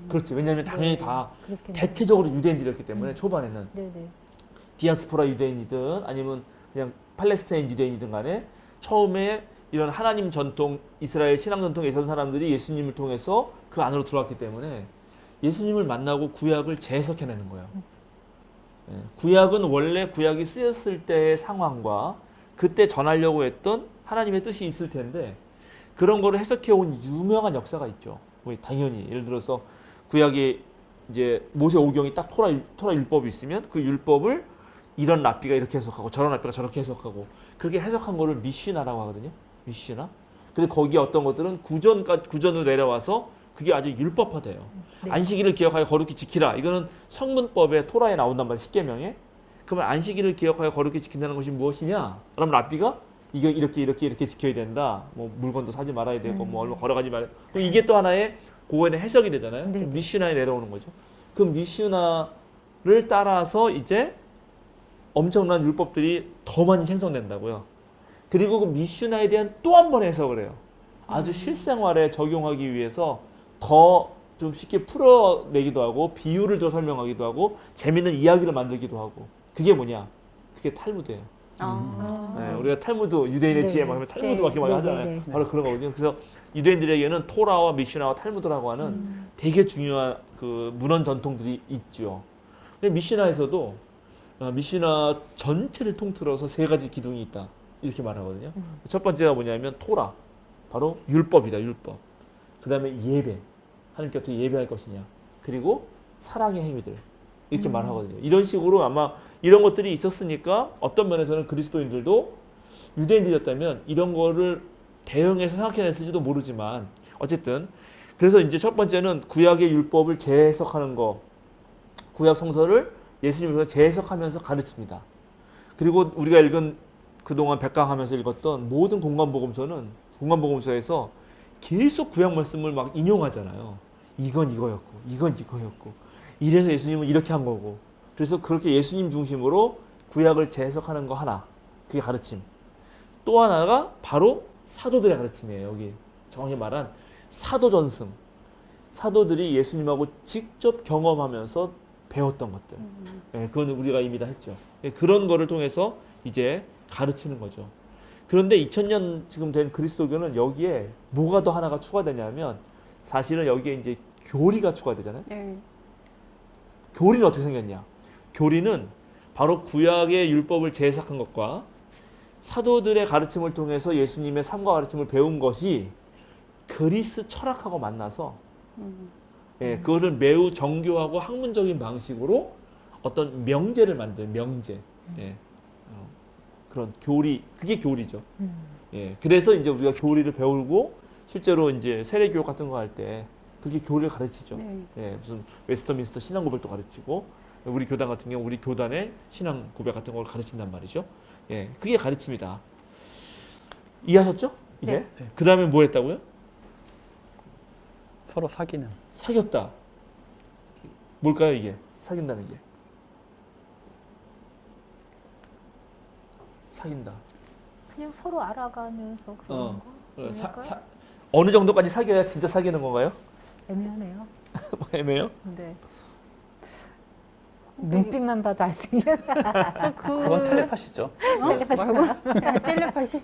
그렇지. 왜냐하면 당연히 네. 다 그렇겠네요. 대체적으로 유대인들이었기 때문에 초반에는 네네. 디아스포라 유대인이든 아니면 그냥 팔레스타인 유대인이든 간에 처음에 이런 하나님 전통, 이스라엘 신앙 전통에 있던 사람들이 예수님을 통해서 그 안으로 들어왔기 때문에 예수님을 만나고 구약을 재해석해내는 거예요. 예, 구약은 원래 구약이 쓰였을 때의 상황과 그때 전하려고 했던 하나님의 뜻이 있을 텐데 그런 거를 해석해온 유명한 역사가 있죠. 뭐 당연히 예를 들어서 구약에 이제 모세 오경이 딱 토라 율법이 있으면 그 율법을 이런 랍비가 이렇게 해석하고 저런 랍비가 저렇게 해석하고 그렇게 해석한 거를 미시나라고 하거든요. 미시나. 근데 거기에 어떤 것들은 구전으로 내려와서 그게 아주 율법화돼요. 네. 안식일을 기억하여 거룩히 지키라. 이거는 성문법에 토라에 나온단 말이에요. 십계명에. 그러면 안식일을 기억하여 거룩히 지킨다는 것이 무엇이냐? 그럼 랍비가 이게 이렇게 지켜야 된다. 뭐 물건도 사지 말아야 되고 뭐 얼마 걸어가지 말아야. 그럼 이게 또 하나의 고거의 해석이 되잖아요. 네. 그럼 미슈나에 내려오는 거죠. 그 미슈나를 따라서 이제 엄청난 율법들이 더 많이 생성된다고요. 그리고 그 미슈나에 대한 또 한 번 해석을 해요. 아주 실생활에 적용하기 위해서 더 좀 쉽게 풀어내기도 하고 비유를 더 설명하기도 하고 재밌는 이야기를 만들기도 하고 그게 뭐냐? 그게 탈무드예요. 네, 우리가 탈무드 유대인의 네, 지혜 막 네. 하면 탈무드 막 이렇게 막 네, 하잖아요. 네, 네. 바로 그런 거거든요. 그래서 유대인들에게는 토라와 미슈나와 탈무드라고 하는 되게 중요한 그 문헌 전통들이 있죠. 근데 미시나에서도 미시나 전체를 통틀어서 세 가지 기둥이 있다 이렇게 말하거든요. 첫 번째가 뭐냐면 토라, 바로 율법이다. 율법. 그 다음에 예배, 하나님께 어떻게 예배할 것이냐. 그리고 사랑의 행위들 이렇게 말하거든요. 이런 식으로 아마 이런 것들이 있었으니까 어떤 면에서는 그리스도인들도 유대인들이었다면 이런 거를 대응해서 생각해냈을지도 모르지만 어쨌든 그래서 이제 첫 번째는 구약의 율법을 재해석하는 거, 구약 성서를 예수님께서 재해석하면서 가르칩니다. 그리고 우리가 읽은 그동안 백강하면서 읽었던 모든 공관복음서에서 계속 구약 말씀을 막 인용하잖아요. 이건 이거였고, 이건 이거였고, 이래서 예수님은 이렇게 한 거고. 그래서 그렇게 예수님 중심으로 구약을 재해석하는 거 하나, 그게 가르침. 또 하나가 바로 사도들의 가르침이에요. 여기 정확히 말한 사도전승. 사도들이 예수님하고 직접 경험하면서 배웠던 것들. 네, 그건 우리가 이미 다 했죠. 그런 거를 통해서 이제 가르치는 거죠. 그런데 2000년 지금 된 그리스도교는 여기에 뭐가 더 하나가 추가되냐면 사실은 여기에 이제 교리가 추가되잖아요. 네. 교리는 어떻게 생겼냐? 교리는 바로 구약의 율법을 재해석한 것과 사도들의 가르침을 통해서 예수님의 삶과 가르침을 배운 것이 그리스 철학하고 만나서 예, 그거를 매우 정교하고 학문적인 방식으로 어떤 명제를 만든 명제. 예, 그런 교리, 그게 교리죠. 예, 그래서 이제 우리가 교리를 배우고 실제로 이제 세례 교육 같은 거 할 때 그게 교리를 가르치죠. 네. 예, 무슨 웨스터민스터 신앙 고백도 가르치고 우리 교단 같은 경우 우리 교단의 신앙 고백 같은 걸 가르친단 말이죠. 예, 그게 가르침이다. 이해하셨죠? 이제 네. 그 다음에 뭐 했다고요? 서로 사귀는. 사귀었다. 뭘까요 이게? 사귄다는 게. 사귄다. 그냥 서로 알아가면서 그런 거. 사, 아닐까요? 어느 정도까지 사귀어야 진짜 사귀는 건가요? 애매하네요. 뭐 애매해요? 네. 눈빛만 봐도 알 수 있는. 그건 텔레파시죠. 텔레파시인가요? 텔레파시.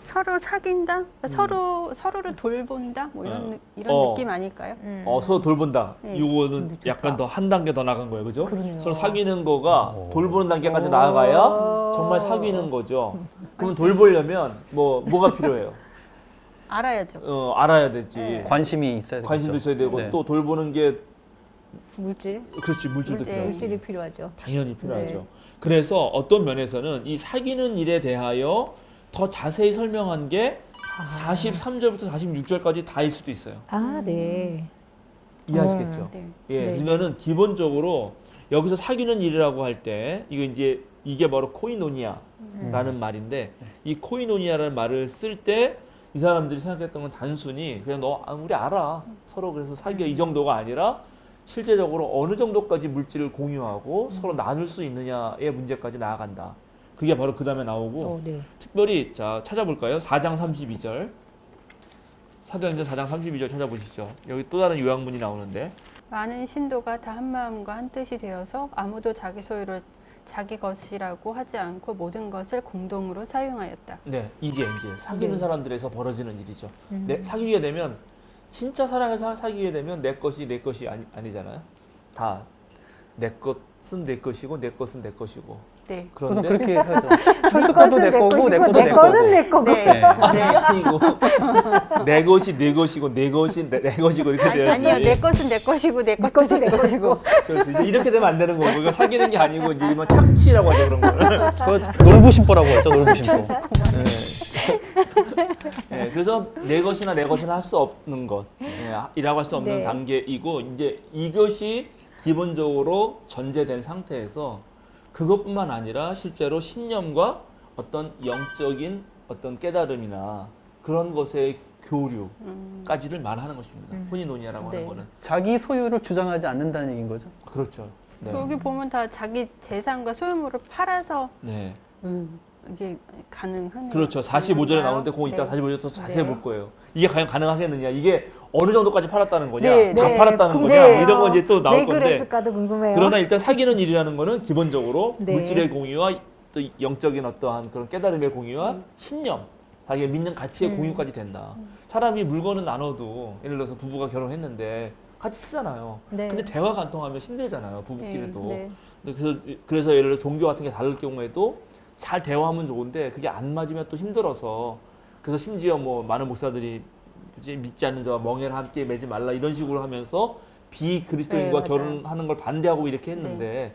서로 사귄다, 서로를 돌본다, 뭐 이런 어. 느낌 아닐까요? 서로 돌본다. 네. 이거는 좋다. 약간 더 한 단계 더 나간 거예요, 그죠? 그러네요. 서로 사귀는 거가 오. 돌보는 단계까지 오. 나아가야 정말 사귀는 거죠. 그러면 돌보려면 뭐가 필요해요? 알아야죠. 알아야 되지. 네. 관심이 있어야 되죠. 관심도 있어야 되고 네. 또 돌보는 게 물질, 그렇지 물질도 물질. 필요하지. 물질이 필요하죠. 당연히 필요하죠. 네. 그래서 어떤 면에서는 이 사귀는 일에 대하여 더 자세히 설명한 게 43절부터 46절까지 다일 수도 있어요. 아, 네. 이해하시겠죠? 네. 예, 네. 그러니까는 기본적으로 여기서 사귀는 일이라고 할 때 이게 바로 코이노니아라는 말인데 이 코이노니아라는 말을 쓸 때 이 사람들이 생각했던 건 단순히 그냥 우리 알아 서로 그래서 사귀어 이 정도가 아니라 실제적으로 어느 정도까지 물질을 공유하고 서로 나눌 수 있느냐의 문제까지 나아간다. 그게 바로 그 다음에 나오고 네. 특별히 자 찾아볼까요? 4장 32절 사도행전 4장 32절 찾아보시죠. 여기 또 다른 요약문이 나오는데 많은 신도가 다 한 마음과 한 뜻이 되어서 아무도 자기 소유를 자기 것이라고 하지 않고 모든 것을 공동으로 사용하였다. 네, 이게 이제 사귀는 네. 사람들에서 벌어지는 일이죠. 사귀게 되면 진짜 사랑해서 사귀게 되면 내 것이 아니잖아요. 다 내 것은 내 것이고 내 것은 내 것이고. 네. 그래서 그런데 그렇게 해야죠. 철수권도 내 거고 내 거도 내 내 거는 거고. 내 거고. 네. 네. 아니고 내 것이 내 것이고 내 것이 내 것이고 이렇게 돼야지. 아니요, 내 것은 내 것이고 내 것은 내 것이고. 그래서 이제 이렇게 되면 안 되는 거고 이거 사귀는 게 아니고 이제 뭐 착취라고 하죠 그런 거를. 그거 놀부심보라고 하죠. 놀부심보. 네, 그래서 내 것이나 내 것이나 할 수 없는 것이라고 할 수 없는 네. 단계이고 이제 이것이 기본적으로 전제된 상태에서 그것뿐만 아니라 실제로 신념과 어떤 영적인 어떤 깨달음이나 그런 것의 교류까지를 말하는 것입니다. 코이노니아라고 네. 하는 거는 자기 소유를 주장하지 않는다는 얘기인 거죠. 그렇죠. 네. 여기 보면 다 자기 재산과 소유물을 팔아서 네. 이게 가능한 그렇죠. 45절에 나오는데 그거 이따 네. 45절 더 자세히 네. 볼 거예요. 이게 과연 가능하겠느냐? 이게 어느 정도까지 팔았다는 거냐? 네, 다 네. 팔았다는 거냐? 궁금해요. 이런 건 이제 또 나올 왜 건데. 그랬을까도 궁금해요. 그러나 일단 사귀는 일이라는 거는 기본적으로 네. 물질의 공유와 또 영적인 어떠한 그런 깨달음의 공유와 신념, 자기가 믿는 가치의 공유까지 된다. 사람이 물건은 나눠도 예를 들어서 부부가 결혼했는데 같이 쓰잖아요. 네. 근데 대화가 안 통하면 힘들잖아요. 부부끼리도. 네. 그래서 예를 들어 종교 같은 게 다를 경우에도 잘 대화하면 좋은데 그게 안 맞으면 또 힘들어서 그래서 심지어 뭐 많은 목사들이 믿지 않는 자와 멍에를 함께 매지 말라 이런 식으로 하면서 비그리스도인과 네, 맞아요. 결혼하는 걸 반대하고 이렇게 했는데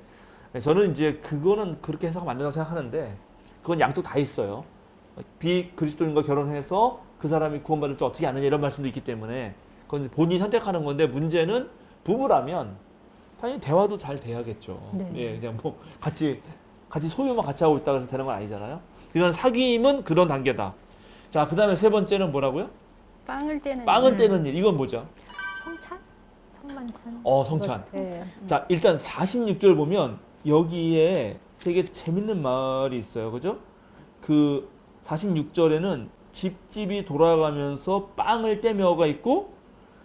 저는 이제 그거는 그렇게 해석하면 안 된다고 생각하는데 그건 양쪽 다 있어요. 비그리스도인과 결혼해서 그 사람이 구원받을 줄 어떻게 아느냐 이런 말씀도 있기 때문에 그건 본인이 선택하는 건데 문제는 부부라면 당연히 대화도 잘 돼야겠죠. 네. 예, 그냥 뭐 같이 소유만 같이 하고 있다고 해서 되는 건 아니잖아요. 이건 사귐은 그런 단계다. 자, 그 다음에 세 번째는 뭐라고요? 빵을 떼는 빵을 떼는 일. 이건 뭐죠? 성찬? 성만찬? 성찬. 네. 자, 일단 46절 보면 여기에 되게 재밌는 말이 있어요. 그죠? 그 46절에는 집집이 돌아가면서 빵을 떼며가 있고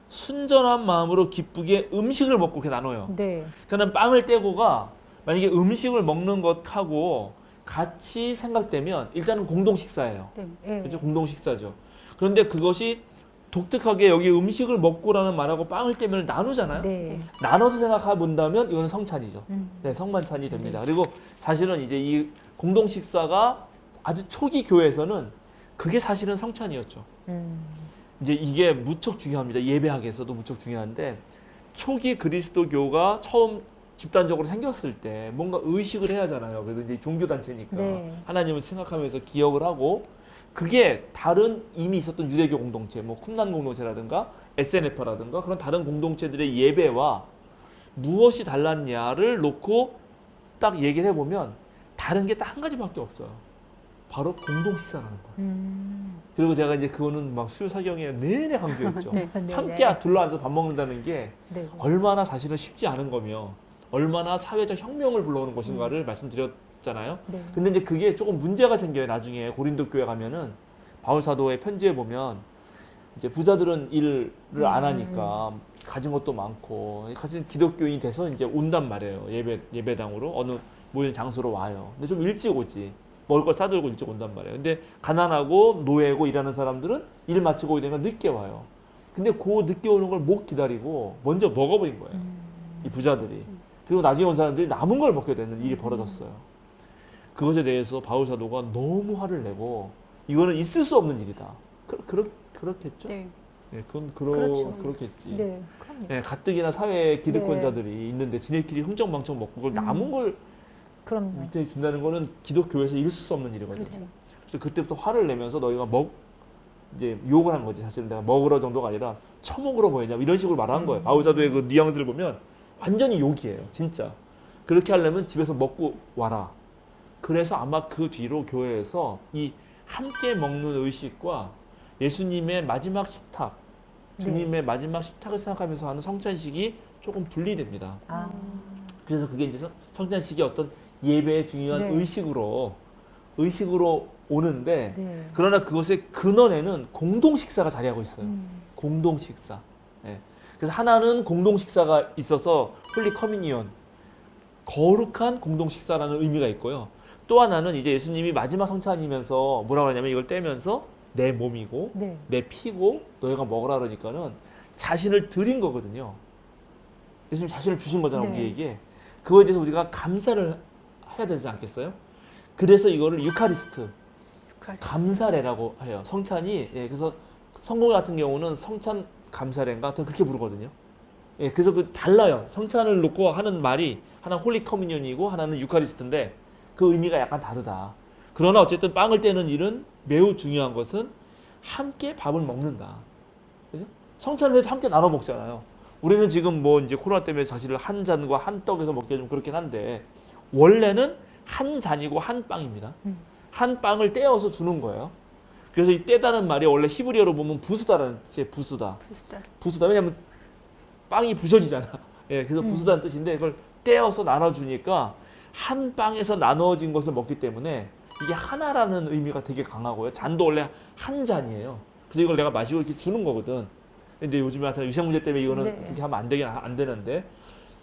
순전한 마음으로 기쁘게 음식을 먹고 이렇게 나눠요. 네. 저는 빵을 떼고가 만약에 음식을 먹는 것하고 같이 생각되면 일단은 공동 식사예요. 네. 네. 그렇죠? 공동 식사죠. 그런데 그것이 독특하게 여기 음식을 먹고라는 말하고 빵을 떼면 나누잖아요. 네. 나눠서 생각해 본다면 이거는 성찬이죠. 음. 네, 성만찬이 됩니다. 그리고 사실은 이제 이 공동 식사가 아주 초기 교회에서는 그게 사실은 성찬이었죠. 이제 이게 무척 중요합니다. 예배학에서도 무척 중요한데 초기 그리스도교가 처음 집단적으로 생겼을 때 뭔가 의식을 해야 하잖아요. 그래도 이제 종교 단체니까 네. 하나님을 생각하면서 기억을 하고 그게 다른 이미 있었던 유대교 공동체, 뭐 쿰난 공동체라든가 SNF라든가 그런 다른 공동체들의 예배와 무엇이 달랐냐를 놓고 딱 얘기를 해보면 다른 게 딱 한 가지밖에 없어요. 바로 공동 식사라는 거예요. 그리고 제가 이제 그거는 막 수요사경에 내내 강조했죠. 네. 함께 둘러앉아서 밥 먹는다는 게 네. 얼마나 사실은 쉽지 않은 거며 얼마나 사회적 혁명을 불러오는 것인가를 말씀드렸잖아요. 네. 근데 이제 그게 조금 문제가 생겨요. 나중에 고린도 교회 가면은 바울 사도의 편지에 보면 이제 부자들은 일을 안 하니까 가진 것도 많고 가진 기독교인이 돼서 이제 온단 말이에요. 예배당으로 어느 모이는 장소로 와요. 근데 좀 일찍 오지. 먹을 걸 싸들고 일찍 온단 말이에요. 근데 가난하고 노예고 일하는 사람들은 일 마치고 오게 되면 늦게 와요. 근데 그 늦게 오는 걸 못 기다리고 먼저 먹어버린 거예요. 이 부자들이. 그리고 나중에 온 사람들이 남은 걸 먹게 되는 일이 벌어졌어요. 그것에 대해서 바울 사도가 너무 화를 내고 이거는 있을 수 없는 일이다. 그렇겠죠? 네. 네, 그건 그렇죠. 그렇겠지. 네, 그럼요. 네, 가뜩이나 사회에 기득권자들이 있는데 지네끼리 흥청망청 먹고 그걸 남은 걸 그럼요. 밑에 준다는 거는 기독교에서 있을 수 없는 일이거든요. 네. 그래서 그때부터 화를 내면서 너희가 이제 욕을 한 거지. 사실은 내가 먹으러 정도가 아니라 처먹으러 보이냐 이런 식으로 말한 거예요. 바울 사도의 그 뉘앙스를 보면 완전히 욕이에요. 진짜. 그렇게 하려면 집에서 먹고 와라. 그래서 아마 그 뒤로 교회에서 이 함께 먹는 의식과 예수님의 마지막 식탁, 주님의 마지막 식탁을 생각하면서 하는 성찬식이 조금 분리됩니다. 아, 그래서 그게 이제 성찬식이 어떤 예배의 중요한 네. 의식으로 오는데 네. 그러나 그것의 근원에는 공동 식사가 자리하고 있어요. 공동 식사. 예. 그래서 하나는 공동 식사가 있어서 홀리 커뮤니언, 거룩한 공동 식사라는 의미가 있고요. 또 하나는 이제 예수님이 마지막 성찬이면서 뭐라고 하냐면 이걸 떼면서 내 몸이고 네. 내 피고 너희가 먹으라 그러니까는 자신을 드린 거거든요. 예수님 자신을 주신 거잖아요, 네. 우리에게. 그거에 대해서 우리가 감사를 해야 되지 않겠어요? 그래서 이거를 유카리스트, 감사례라고 해요. 성찬이. 예, 그래서 성공 같은 경우는 성찬 감사례인가 그렇게 부르거든요. 예, 그래서 그 달라요. 성찬을 놓고 하는 말이 하나 홀리 커뮤니언이고 하나는 유카리스트인데 그 의미가 약간 다르다. 그러나 어쨌든 빵을 떼는 일은 매우 중요한 것은 함께 밥을 먹는다. 그죠? 성찬을 해도 함께 나눠 먹잖아요. 우리는 지금 뭐 이제 코로나 때문에 사실 한 잔과 한 떡에서 먹기가 좀 그렇긴 한데 원래는 한 잔이고 한 빵입니다. 한 빵을 떼어서 주는 거예요. 그래서 이 떼다는 말이 원래 히브리어로 보면 부수다라는 뜻이에요. 부수다. 부수다. 왜냐면 빵이 부서지잖아. 예, 그래서 부수다는 뜻인데 이걸 떼어서 나눠주니까 한 빵에서 나누어진 것을 먹기 때문에 이게 하나라는 의미가 되게 강하고요. 잔도 원래 한 잔이에요. 그래서 이걸 내가 마시고 이렇게 주는 거거든. 근데 요즘에 하여튼 위생 문제 때문에 이거는 네. 그렇게 하면 안 되는데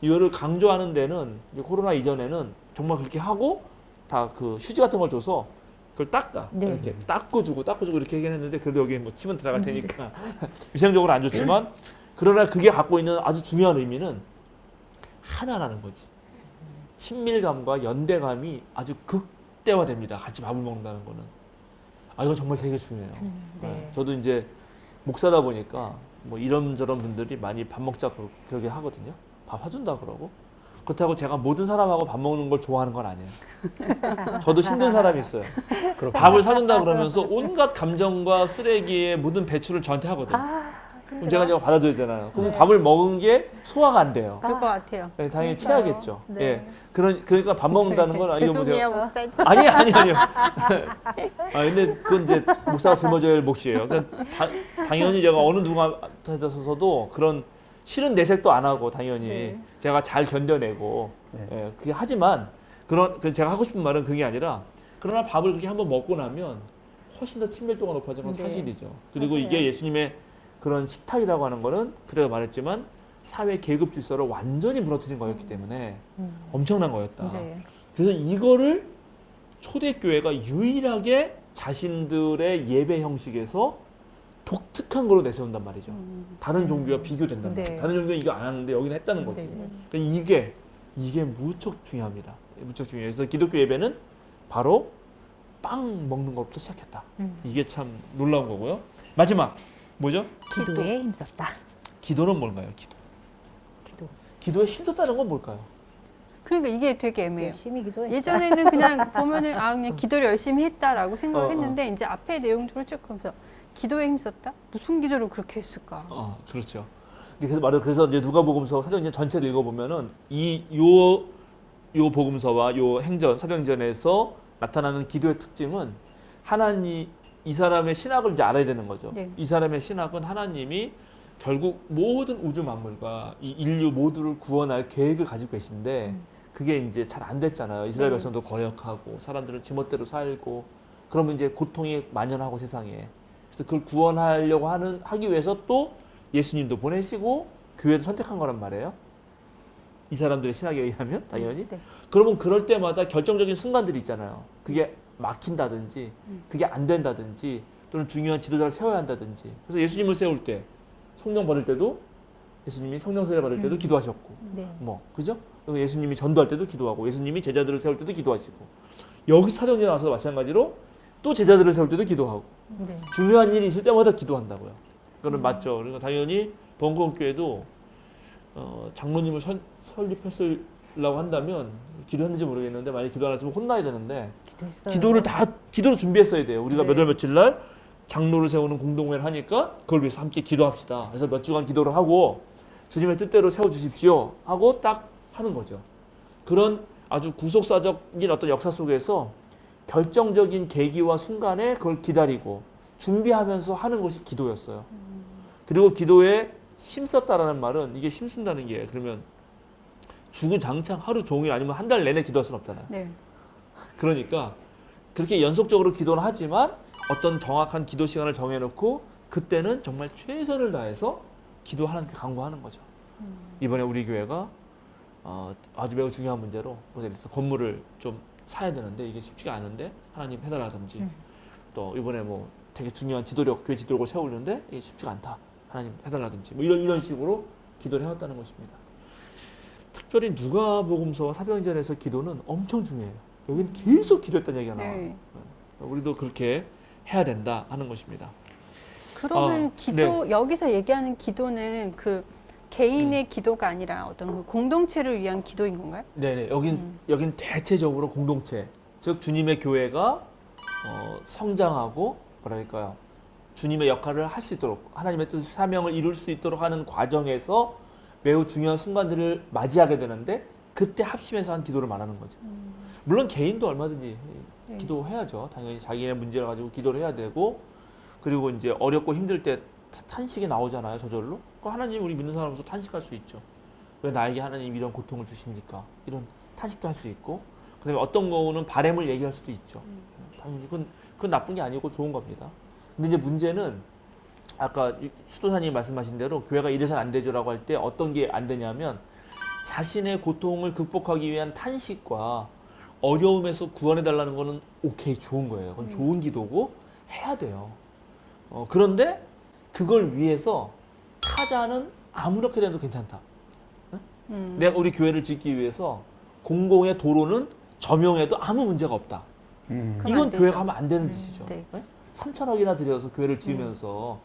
이거를 강조하는 데는 이제 코로나 이전에는 정말 그렇게 하고 다 그 휴지 같은 걸 줘서 그걸 닦아. 네. 이렇게 닦고 주고 이렇게 하긴 했는데 그래도 여기 뭐 침은 들어갈 테니까 위생적으로 안 좋지만 그러나 그게 갖고 있는 아주 중요한 의미는 하나라는 거지. 친밀감과 연대감이 아주 극대화됩니다. 같이 밥을 먹는다는 거는. 아, 이건 정말 되게 중요해요. 네. 네. 저도 이제 목사다 보니까 뭐 이런저런 분들이 많이 밥 먹자 그러게 하거든요. 밥 사준다 그러고. 그렇다고 제가 모든 사람하고 밥 먹는 걸 좋아하는 건 아니에요. 저도 힘든 사람이 있어요. 밥을 사준다 그러면서 온갖 감정과 쓰레기에 묻은 배출을 저한테 하거든요. 그럼 제가 받아줘야 되잖아요. 그러면 네. 밥을 먹은 게 소화가 안 돼요. 그럴 것 같아요. 네, 당연히 그러니까요. 체하겠죠. 네. 예. 그러니까 밥 먹는다는 건 이거 뭐 죄송해요, 제가 목사님. 아니요. 근데 그건 이제 목사가 짊어져야 할 몫이에요. 그러니까 당연히 제가 어느 누구한테서도 그런 싫은 내색도 안 하고 당연히 네. 제가 잘 견뎌내고 네. 예, 그게 하지만 제가 하고 싶은 말은 그게 아니라 그러나 밥을 그렇게 한번 먹고 나면 훨씬 더 친밀도가 높아지는 건 네. 사실이죠. 그리고 맞아요. 이게 예수님의 그런 식탁이라고 하는 거는 그때가 말했지만 사회 계급 질서를 완전히 무너뜨린 거였기 때문에 엄청난 거였다. 네. 그래서 이거를 초대교회가 유일하게 자신들의 예배 형식에서 독특한 걸로 내세운단 말이죠. 다른 종교와 비교된단 네. 말이에요. 다른 종교는 이거 안 하는데 여기는 했다는 거지. 네. 그러니까 이게 무척 중요합니다. 무척 중요해요. 그래서 기독교 예배는 바로 빵 먹는 것부터 시작했다. 이게 참 놀라운 거고요. 마지막 뭐죠? 기도에 힘썼다. 기도는 뭔가요? 기도에 힘썼다는 건 뭘까요? 그러니까 이게 되게 애매해요. 열심히 기도했다. 예전에는 그냥 보면은 그냥 기도를 열심히 했다라고 생각을 어. 했는데 이제 앞에 내용들을 쭉 보면서 기도에 힘썼다? 무슨 기도를 그렇게 했을까? 그렇죠. 그래서 이제 누가복음서 사도행전 전체를 읽어보면은 요 복음서와 요 사도행전에서 나타나는 기도의 특징은 이 사람의 신학을 이제 알아야 되는 거죠. 네. 이 사람의 신학은 하나님이 결국 모든 우주 만물과 이 인류 모두를 구원할 계획을 가지고 계신데 그게 이제 잘 안 됐잖아요. 이스라엘 네. 백성도 거역하고 사람들은 지멋대로 살고 그러면 이제 고통이 만연하고 세상에. 그래서 그걸 구원하려고 하기 위해서 또 예수님도 보내시고 교회도 선택한 거란 말이에요. 이 사람들의 신학에 의하면 당연히. 네. 그러면 그럴 때마다 결정적인 순간들이 있잖아요. 그게 막힌다든지 그게 안 된다든지 또는 중요한 지도자를 세워야 한다든지. 그래서 예수님을 세울 때 성령 받을 때도 예수님이 성령 세례 받을 때도 기도하셨고 네. 뭐 그죠? 그리고 예수님이 전도할 때도 기도하고 예수님이 제자들을 세울 때도 기도하시고 여기 사도행전에 와서 마찬가지로 또 제자들을 세울 때도 기도하고 네. 중요한 일이 있을 때마다 기도한다고요. 그거는 맞죠. 그러니까 당연히 벙커원교회도 장로님을 설립했으려고 한다면 기도했는지 모르겠는데 만약에 기도 안 했으면 혼나야 되는데 기도했어요. 기도를 준비했어야 돼요. 우리가 네. 몇 월 며칠 날 장로를 세우는 공동회를 하니까 그걸 위해서 함께 기도합시다. 그래서 몇 주간 기도를 하고 주님의 뜻대로 세워주십시오 하고 딱 하는 거죠. 그런 아주 구속사적인 어떤 역사 속에서 결정적인 계기와 순간에 그걸 기다리고 준비하면서 하는 것이 기도였어요. 그리고 기도에 힘썼다라는 말은 이게 힘쓴다는 게 그러면 주구장창 하루 종일 아니면 한 달 내내 기도할 수는 없잖아요. 네. 그러니까 그렇게 연속적으로 기도는 하지만 어떤 정확한 기도 시간을 정해놓고 그때는 정말 최선을 다해서 기도하는 강구하는 거죠. 이번에 우리 교회가 아주 매우 중요한 문제로 예를 들어서 건물을 좀 사야 되는데 이게 쉽지가 않은데 하나님 해달라든지 또 이번에 뭐 되게 중요한 교회 지도력을 세우는데 이게 쉽지가 않다. 하나님 해달라든지 뭐 이런 식으로 기도를 해왔다는 것입니다. 특별히 누가복음서와 사도행전에서 기도는 엄청 중요해요. 여기는 계속 기도했다는 얘기가 나와요. 네. 우리도 그렇게 해야 된다 하는 것입니다. 그러면 네. 여기서 얘기하는 기도는 그 개인의 기도가 아니라 어떤 그 공동체를 위한 기도인 건가요? 네네. 여긴 대체적으로 공동체, 즉 주님의 교회가 성장하고 뭐랄까요, 주님의 역할을 할 수 있도록 하나님의 뜻 사명을 이룰 수 있도록 하는 과정에서 매우 중요한 순간들을 맞이하게 되는데 그때 합심해서 한 기도를 말하는 거죠. 물론 개인도 얼마든지 네. 기도해야죠. 당연히 자기의 문제를 가지고 기도를 해야 되고 그리고 이제 어렵고 힘들 때 탄식이 나오잖아요. 저절로. 그 하나님 우리 믿는 사람으로서 탄식할 수 있죠. 왜 나에게 하나님 이런 고통을 주십니까? 이런 탄식도 할 수 있고 그다음에 어떤 거는 바램을 얘기할 수도 있죠. 당연히 그건 나쁜 게 아니고 좋은 겁니다. 근데 이제 문제는 아까 수도사님이 말씀하신 대로 교회가 이래서는 안 되죠라고 할 때 어떤 게 안 되냐면 자신의 고통을 극복하기 위한 탄식과 어려움에서 구원해달라는 거는 오케이 좋은 거예요. 그건 좋은 기도고 해야 돼요. 그런데 그걸 위해서 타자는 아무렇게 돼도 괜찮다. 내가 우리 교회를 짓기 위해서 공공의 도로는 점용해도 아무 문제가 없다. 그럼 이건 안 되죠. 교회가 하면 안 되는 짓이죠. 네. 3천억이나 들여서 교회를 지으면서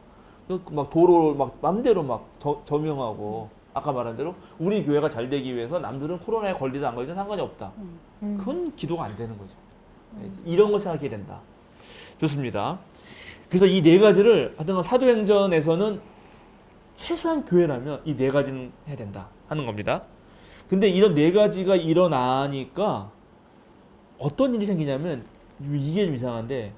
막 도로를 막 맘대로 막 점용하고 아까 말한 대로 우리 교회가 잘 되기 위해서 남들은 코로나에 걸리든 안 걸리든 상관이 없다. 그건 기도가 안 되는 거죠. 이런 걸 생각해야 된다. 좋습니다. 그래서 이 네 가지를 하여튼 사도행전에서는 최소한 교회라면 이 네 가지는 해야 된다 하는 겁니다. 근데 이런 네 가지가 일어나니까 어떤 일이 생기냐면 이게 좀 이상한데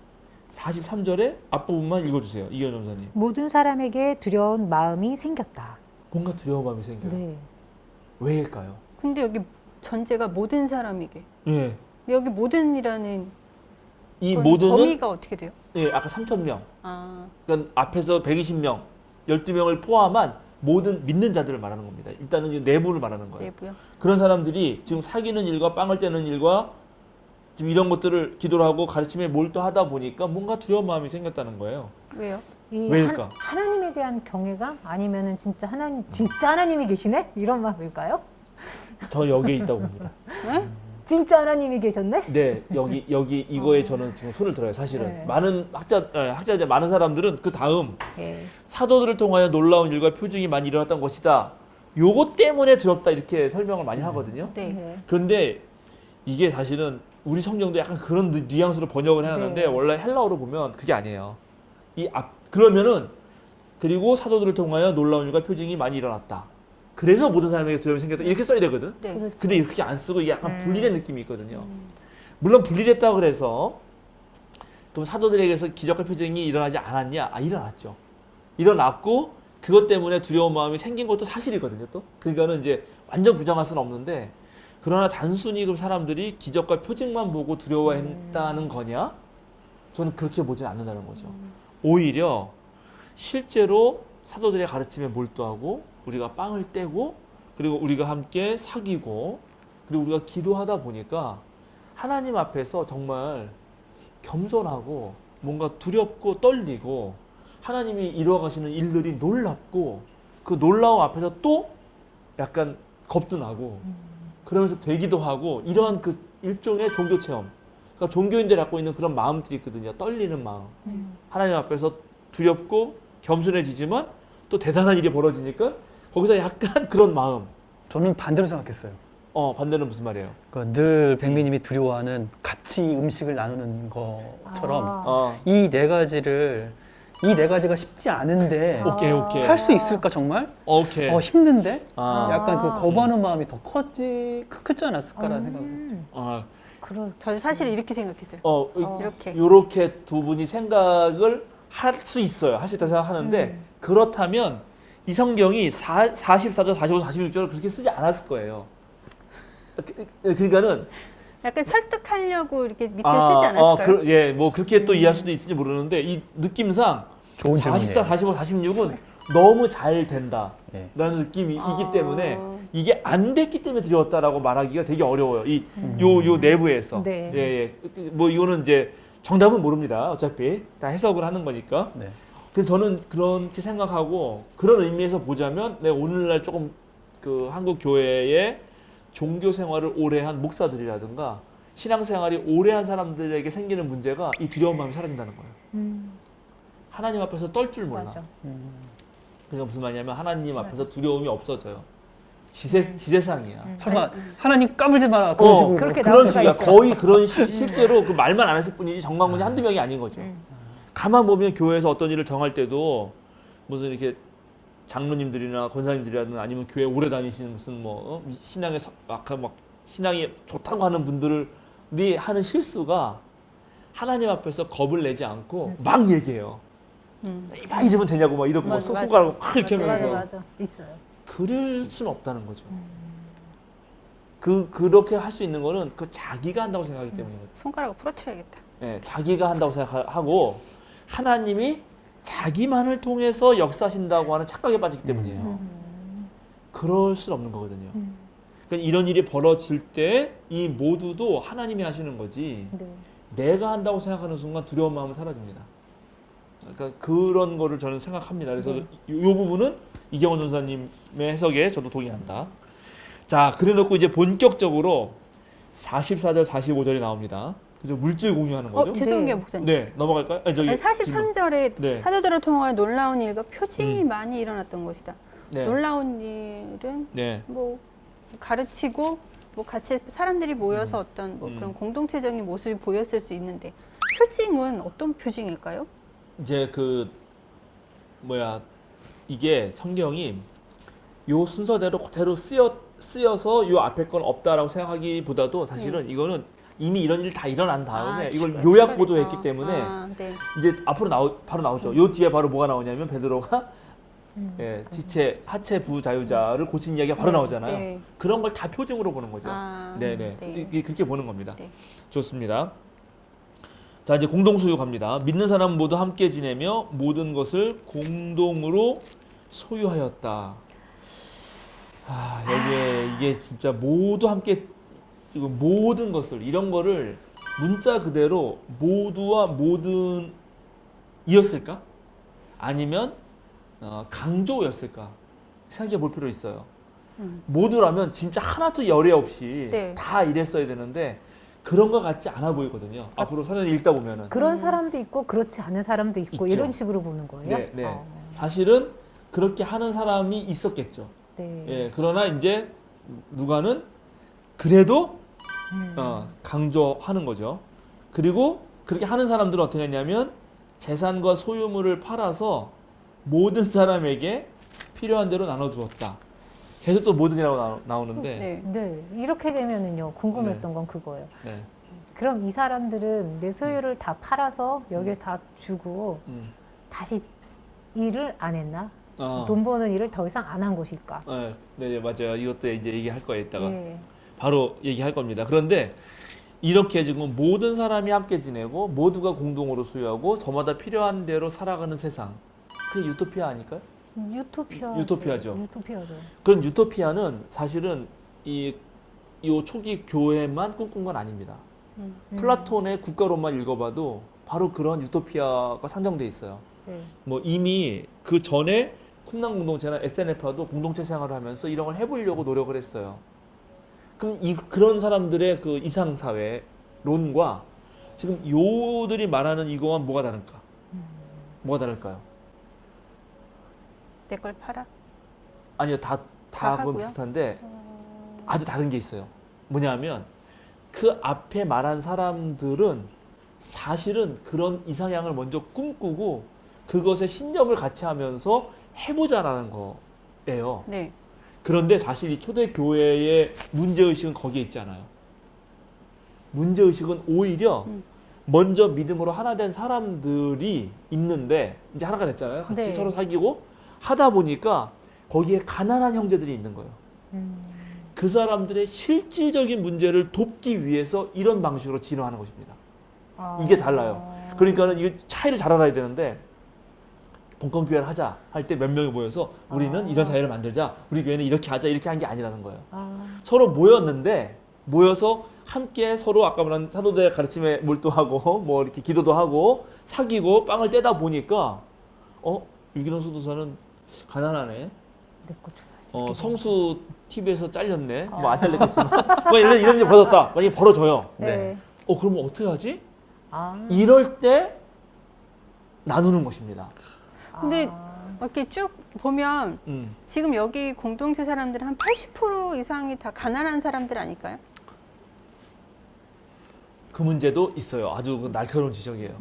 43절에 앞부분만 읽어주세요. 이현정 전사님. 모든 사람에게 두려운 마음이 생겼다. 뭔가 두려운 마음이 생겨요. 네. 왜일까요? 근데 여기 전제가 모든 사람에게. 예. 여기 모든이라는 이 건 모두는 범위가 어떻게 돼요? 예, 아까 3,000명. 아, 그러니까 앞에서 120명, 12명을 포함한 모든 믿는 자들을 말하는 겁니다. 일단은 이 내부를 말하는 거예요. 내부요? 그런 사람들이 지금 사귀는 일과 빵을 떼는 일과 지금 이런 것들을 기도를 하고 가르침에 몰두하다 보니까 뭔가 두려운 마음이 생겼다는 거예요. 왜요? 왜일까? 하나님에 대한 경외감 아니면은 진짜 하나님이 계시네? 이런 마음일까요? 저 여기에 있다고 봅니다. 네? 진짜 하나님이 계셨네? 네, 여기 이거에 저는 지금 손을 들어요. 사실은 네. 많은 학자들 많은 사람들은 그 다음 네. 사도들을 통하여 놀라운 일과 표징이 많이 일어났던 것이다. 요거 때문에 두렵다 이렇게 설명을 많이 하거든요. 네. 그런데 이게 사실은 우리 성경도 약간 그런 뉘앙스로 번역을 해놨는데 네. 원래 헬라어로 보면 그게 아니에요. 그러면은 그리고 사도들을 통하여 놀라운 일과 표징이 많이 일어났다. 그래서 모든 사람에게 두려움이 생겼다. 이렇게 써야 되거든. 네. 그렇죠. 근데 이렇게 안 쓰고 이게 약간 분리된 느낌이 있거든요. 물론 분리됐다고 그래서 그럼 사도들에게서 기적과 표징이 일어나지 않았냐? 일어났죠. 일어났고 그것 때문에 두려운 마음이 생긴 것도 사실이거든요. 또 그러니까는 이제 완전 부정할 수는 없는데 그러나 단순히 그럼 사람들이 기적과 표징만 보고 두려워했다는 거냐? 저는 그렇게 보지 않는다는 거죠. 오히려 실제로 사도들의 가르침에 몰두하고 우리가 빵을 떼고 그리고 우리가 함께 사귀고 그리고 우리가 기도하다 보니까 하나님 앞에서 정말 겸손하고 뭔가 두렵고 떨리고 하나님이 이루어가시는 일들이 놀랍고 그 놀라움 앞에서 또 약간 겁도 나고 그러면서 되기도 하고 이러한 그 일종의 종교 체험. 그러니까 종교인들이 갖고 있는 그런 마음들이 있거든요. 떨리는 마음. 하나님 앞에서 두렵고 겸손해지지만 또 대단한 일이 벌어지니까 거기서 약간 그런 마음. 저는 반대로 생각했어요. 반대는 무슨 말이에요? 그러니까 늘 백미님이 두려워하는 같이 음식을 나누는 것처럼 아. 이 네 가지가 쉽지 않은데 아. 오케이. 할 수 있을까 정말? 오케이. 힘든데? 아. 약간 그 거부하는 마음이 더 크지 않았을까라는 생각이. 아, 그럴 저 사실 이렇게 생각했어요. 이렇게. 이렇게 두 분이 생각을 할 수 있어요. 할 수 있다고 생각하는데 그렇다면 이 성경이 44절, 45, 46절을 그렇게 쓰지 않았을 거예요. 그러니까는 약간 설득하려고 이렇게 밑에 쓰지 않았을까요? 뭐 그렇게 또 이해할 수도 있을지 모르는데 이 느낌상 좋은 44, 질문이에요. 45, 46은 너무 잘 된다라는 예. 느낌이 아. 있기 때문에 이게 안 됐기 때문에 두려웠다라고 말하기가 되게 어려워요. 요 내부에서. 네. 예. 뭐 이거는 이제 정답은 모릅니다. 어차피 다 해석을 하는 거니까. 네. 그래서 저는 그렇게 생각하고 그런 의미에서 보자면 내가 오늘날 조금 그 한국 교회의 종교 생활을 오래 한 목사들이라든가 신앙 생활이 오래 한 사람들에게 생기는 문제가 이 두려운 마음이 사라진다는 거예요. 하나님 앞에서 떨 줄 몰라. 맞아. 그러니까 무슨 말이냐면 하나님 앞에서 두려움이 없어져요. 지세상이야. 설마 하나님 까불지 마라 그런 식으로. 그렇게 그런 나올 수가 식이야. 있어요. 거의 그런 실제로 그 말만 안 하실 뿐이지 정말군이 한두 명이 아닌 거죠. 가만 보면 교회에서 어떤 일을 정할 때도 무슨 이렇게 장로님들이나 권사님들이라든 아니면 교회 오래 다니시는 무슨 뭐 신앙에 막 신앙이 좋다고 하는 분들이 하는 실수가 하나님 앞에서 겁을 내지 않고 막 얘기해요. 막 이러면 되냐고 막 이러고 막 맞아. 손가락으로 막 이렇게 맞아, 하면서 맞아. 있어요. 그럴 수는 없다는 거죠. 그렇게 할 수 있는 거는 그 자기가 한다고 생각하기 때문이거든요. 손가락을 부러뜨려야겠다. 예, 자기가 한다고 생각하고 하나님이 자기만을 통해서 역사하신다고 하는 착각에 빠지기 때문이에요. 그럴 수는 없는 거거든요. 그러니까 이런 일이 벌어질 때 이 모두도 하나님이 하시는 거지 네. 내가 한다고 생각하는 순간 두려운 마음은 사라집니다. 그러니까 그런 거를 저는 생각합니다. 그래서 이 부분은 이경원 전사님의 해석에 저도 동의한다. 자, 그래놓고 이제 본격적으로 44절, 45절이 나옵니다. 그죠? 물질 공유하는 거죠. 죄송해요, 네. 목사님. 네, 넘어갈까요? 아니, 저기 43절에 네. 사도들을 통하여 놀라운 일과 표징이 많이 일어났던 것이다. 네. 놀라운 일은 네. 뭐 가르치고 뭐 같이 사람들이 모여서 어떤 뭐 그런 공동체적인 모습이 보였을 수 있는데 표징은 어떤 표징일까요? 이제 이게 성경이 요 순서대로 그대로 쓰여서 요 앞에 건 없다라고 생각하기보다도 사실은 이거는 이미 이런 일 다 일어난 다음에 이걸 요약 보도했기 때문에 네. 이제 앞으로 바로 나오죠. 요 뒤에 바로 뭐가 나오냐면 베드로가 하체 부자유자를 고친 이야기가 바로 나오잖아요. 네. 그런 걸 다 표징으로 보는 거죠. 네네. 네. 이게 그렇게 보는 겁니다. 네. 좋습니다. 자, 이제 공동소유 갑니다. 믿는 사람 모두 함께 지내며 모든 것을 공동으로 소유하였다. 여기에 이게 진짜 모두 함께 지금 모든 것을 이런 거를 문자 그대로 모두와 모든 이었을까? 아니면 강조였을까? 생각해 볼 필요 있어요. 모두라면 진짜 하나도 열애 없이 네. 다 이랬어야 되는데 그런 것 같지 않아 보이거든요. 앞으로 사연 읽다 보면은. 그런 사람도 있고 그렇지 않은 사람도 있고 있죠. 이런 식으로 보는 거예요. 네. 사실은 그렇게 하는 사람이 있었겠죠. 네. 예, 그러나 이제 누가는 그래도 강조하는 거죠. 그리고 그렇게 하는 사람들은 어떻게 했냐면 재산과 소유물을 팔아서 모든 사람에게 필요한 대로 나눠주었다. 계속 또 모든이라고 나오는데 네, 이렇게 되면은요 궁금했던 건 그거예요. 네. 그럼 이 사람들은 내 소유를 다 팔아서 여기에 다 주고 다시 일을 안 했나? 돈 버는 일을 더 이상 안 한 것일까? 네, 맞아요. 이것도 이제 얘기할 거예요. 이따가 네. 바로 얘기할 겁니다. 그런데 이렇게 지금 모든 사람이 함께 지내고 모두가 공동으로 소유하고 저마다 필요한 대로 살아가는 세상. 그게 유토피아 아닐까요? 유토피아죠. 유토피아죠. 그런 유토피아는 사실은 이 초기 교회만 꿈꾼 건 아닙니다. 플라톤의 국가론만 읽어봐도 바로 그런 유토피아가 상정돼 있어요. 네. 뭐 이미 그 전에 쿰난 공동체나 SNF도 공동체 생활을 하면서 이런 걸 해보려고 노력을 했어요. 그럼 그런 사람들의 그 이상사회론과 지금 요들이 말하는 이거와 뭐가 다를까? 뭐가 다를까요? 내 걸 팔아? 아니요, 다 그건 하고요? 비슷한데 아주 다른 게 있어요. 뭐냐면 그 앞에 말한 사람들은 사실은 그런 이상향을 먼저 꿈꾸고 그것에 신념을 같이 하면서 해보자라는 거예요. 네. 그런데 사실 이 초대 교회의 문제의식은 거기에 있지 않아요. 문제의식은 오히려 먼저 믿음으로 하나 된 사람들이 있는데 이제 하나가 됐잖아요. 같이 네. 서로 사귀고 하다 보니까 거기에 가난한 형제들이 있는 거예요. 그 사람들의 실질적인 문제를 돕기 위해서 이런 방식으로 진화하는 것입니다. 이게 달라요. 그러니까는 이 차이를 잘 알아야 되는데 봉건교회를 하자 할 때 몇 명이 모여서 우리는 이런 사회를 만들자, 우리 교회는 이렇게 하자 이렇게 한 게 아니라는 거예요. 서로 모였는데 모여서 함께 서로 아까 말한 사도들의 가르침에 몰두하고 뭐 이렇게 기도도 하고 사귀고 빵을 떼다 보니까 유기농 수도사는 가난하네. 성수 TV에서 잘렸네. 뭐 안 잘렸겠지만 뭐 이런 일이 벌어졌다. 만약에 벌어져요. 네. 그러면 어떻게 하지? 이럴 때 나누는 것입니다. 근데 이렇게 쭉 보면 음. 지금 여기 공동체 사람들은 한 80% 이상이 다 가난한 사람들 아닐까요? 그 문제도 있어요. 아주 그 날카로운 지적이에요.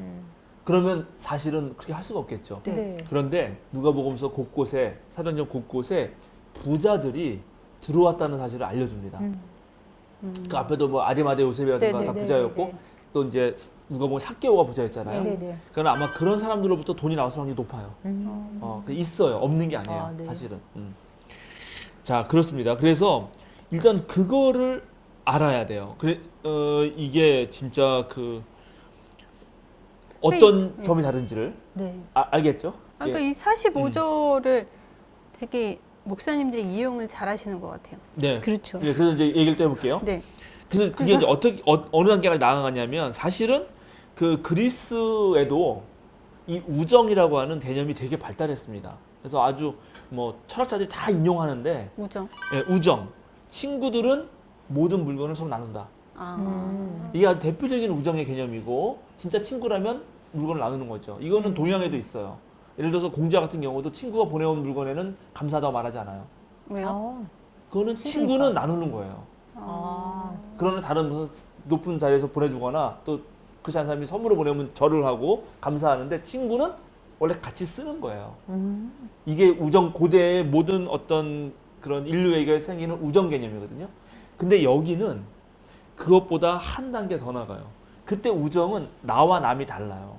그러면 사실은 그렇게 할 수가 없겠죠. 네. 그런데 누가복음서 곳곳에 사도행전 곳곳에 부자들이 들어왔다는 사실을 알려줍니다. 그 앞에도 뭐 아리마대 요셉이라든가 네, 다 네, 부자였고 네, 네. 또 이제 누가복음 삭개오가 부자였잖아요. 네네. 그러니까 아마 그런 사람들로부터 돈이 나올 확률이 높아요. 있어요. 없는 게 아니에요. 네. 사실은. 자, 그렇습니다. 그래서 일단 그거를 알아야 돼요. 이게 진짜 그 어떤 네. 점이 다른지를 네. 알겠죠? 그러니까 예. 이 45조를 되게 목사님들이 이용을 잘 하시는 것 같아요. 네. 그렇죠. 예, 그래서 이제 얘기를 또 해볼게요. 네. 그래서 그게 이제 어느 단계까지 나아가냐면 사실은 그 그리스에도 이 우정이라고 하는 개념이 되게 발달했습니다. 그래서 아주 뭐 철학자들이 다 인용하는데 우정. 예, 우정. 친구들은 모든 물건을 서로 나눈다. 이게 아주 대표적인 우정의 개념이고 진짜 친구라면 물건을 나누는 거죠. 이거는 동양에도 있어요. 예를 들어서 공자 같은 경우도 친구가 보내온 물건에는 감사하다고 말하지 않아요. 왜요? 그거는 친구는 나누는 거예요. 그러나 다른 무슨 높은 자리에서 보내주거나 또 그렇지 않은 사람이 선물을 보내면 절을 하고 감사하는데 친구는 원래 같이 쓰는 거예요. 이게 우정, 고대의 모든 어떤 그런 인류에게 생기는 우정 개념이거든요. 근데 여기는 그것보다 한 단계 더 나가요. 그때 우정은 나와 남이 달라요.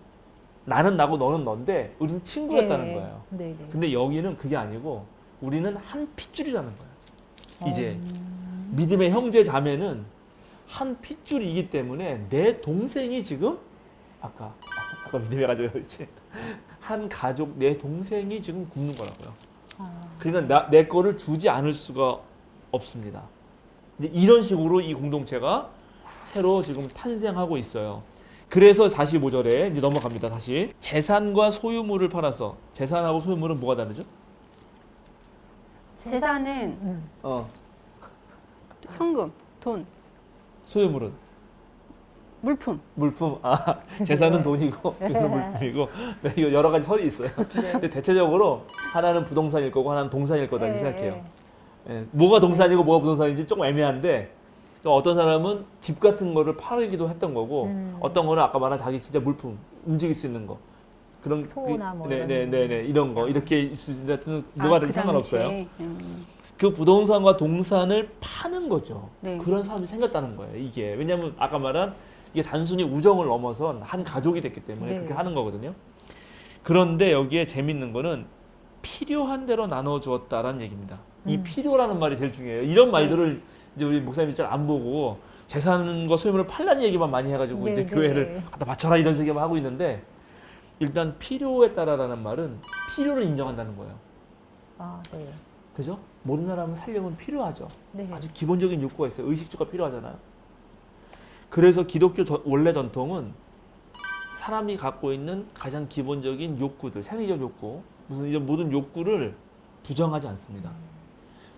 나는 나고 너는 넌데 우리는 친구였다는 거예요. 네네. 근데 여기는 그게 아니고 우리는 한 핏줄이라는 거예요. 이제 믿음의 형제 자매는 한 핏줄이기 때문에 내 동생이 지금 아까 믿음해가지고 그렇지 한 가족 내 동생이 지금 굶는 거라고요. 그러니까 내 거를 주지 않을 수가 없습니다. 이제 이런 식으로 이 공동체가 새로 지금 탄생하고 있어요. 그래서 45절에 이제 넘어갑니다. 다시 재산과 소유물을 팔아서 재산하고 소유물은 뭐가 다르죠? 재산은 현금, 돈, 소유물은 물품. 물품. 재산은 돈이고 이거는 물품이고 네, 이거 여러 가지 설이 있어요. 근데 대체적으로 하나는 부동산일 거고 하나는 동산일 거다 이렇게 생각해요. 예, 뭐가 동산이고 뭐가 부동산인지 조금 애매한데 그러니까 어떤 사람은 집 같은 거를 팔기도 했던 거고 어떤 거는 아까 말한 자기 진짜 물품 움직일 수 있는 거 그런 소나 뭐 네네네 이런 거 이렇게 있을 수 같은 뭐가 되지 상관없어요. 당시에. 그 부동산과 동산을 파는 거죠. 네. 그런 사람이 생겼다는 거예요. 이게 왜냐하면 아까 말한 이게 단순히 우정을 넘어선 한 가족이 됐기 때문에 네. 그렇게 하는 거거든요. 그런데 여기에 재밌는 거는 필요한 대로 나눠 주었다라는 얘기입니다. 이 필요라는 말이 제일 중요해요. 이런 말들을 이제 우리 목사님이 잘 안 보고 재산과 소유물을 팔라는 얘기만 많이 해가지고 네, 이제 네. 교회를 갖다 바쳐라 이런 얘기만 하고 있는데 일단 필요에 따라라는 말은 필요를 인정한다는 거예요. 아, 네. 그죠? 모든 사람은 살려면 필요하죠. 네. 아주 기본적인 욕구가 있어요. 의식주가 필요하잖아요. 그래서 기독교 원래 전통은 사람이 갖고 있는 가장 기본적인 욕구들, 생리적 욕구, 무슨 이런 모든 욕구를 부정하지 않습니다.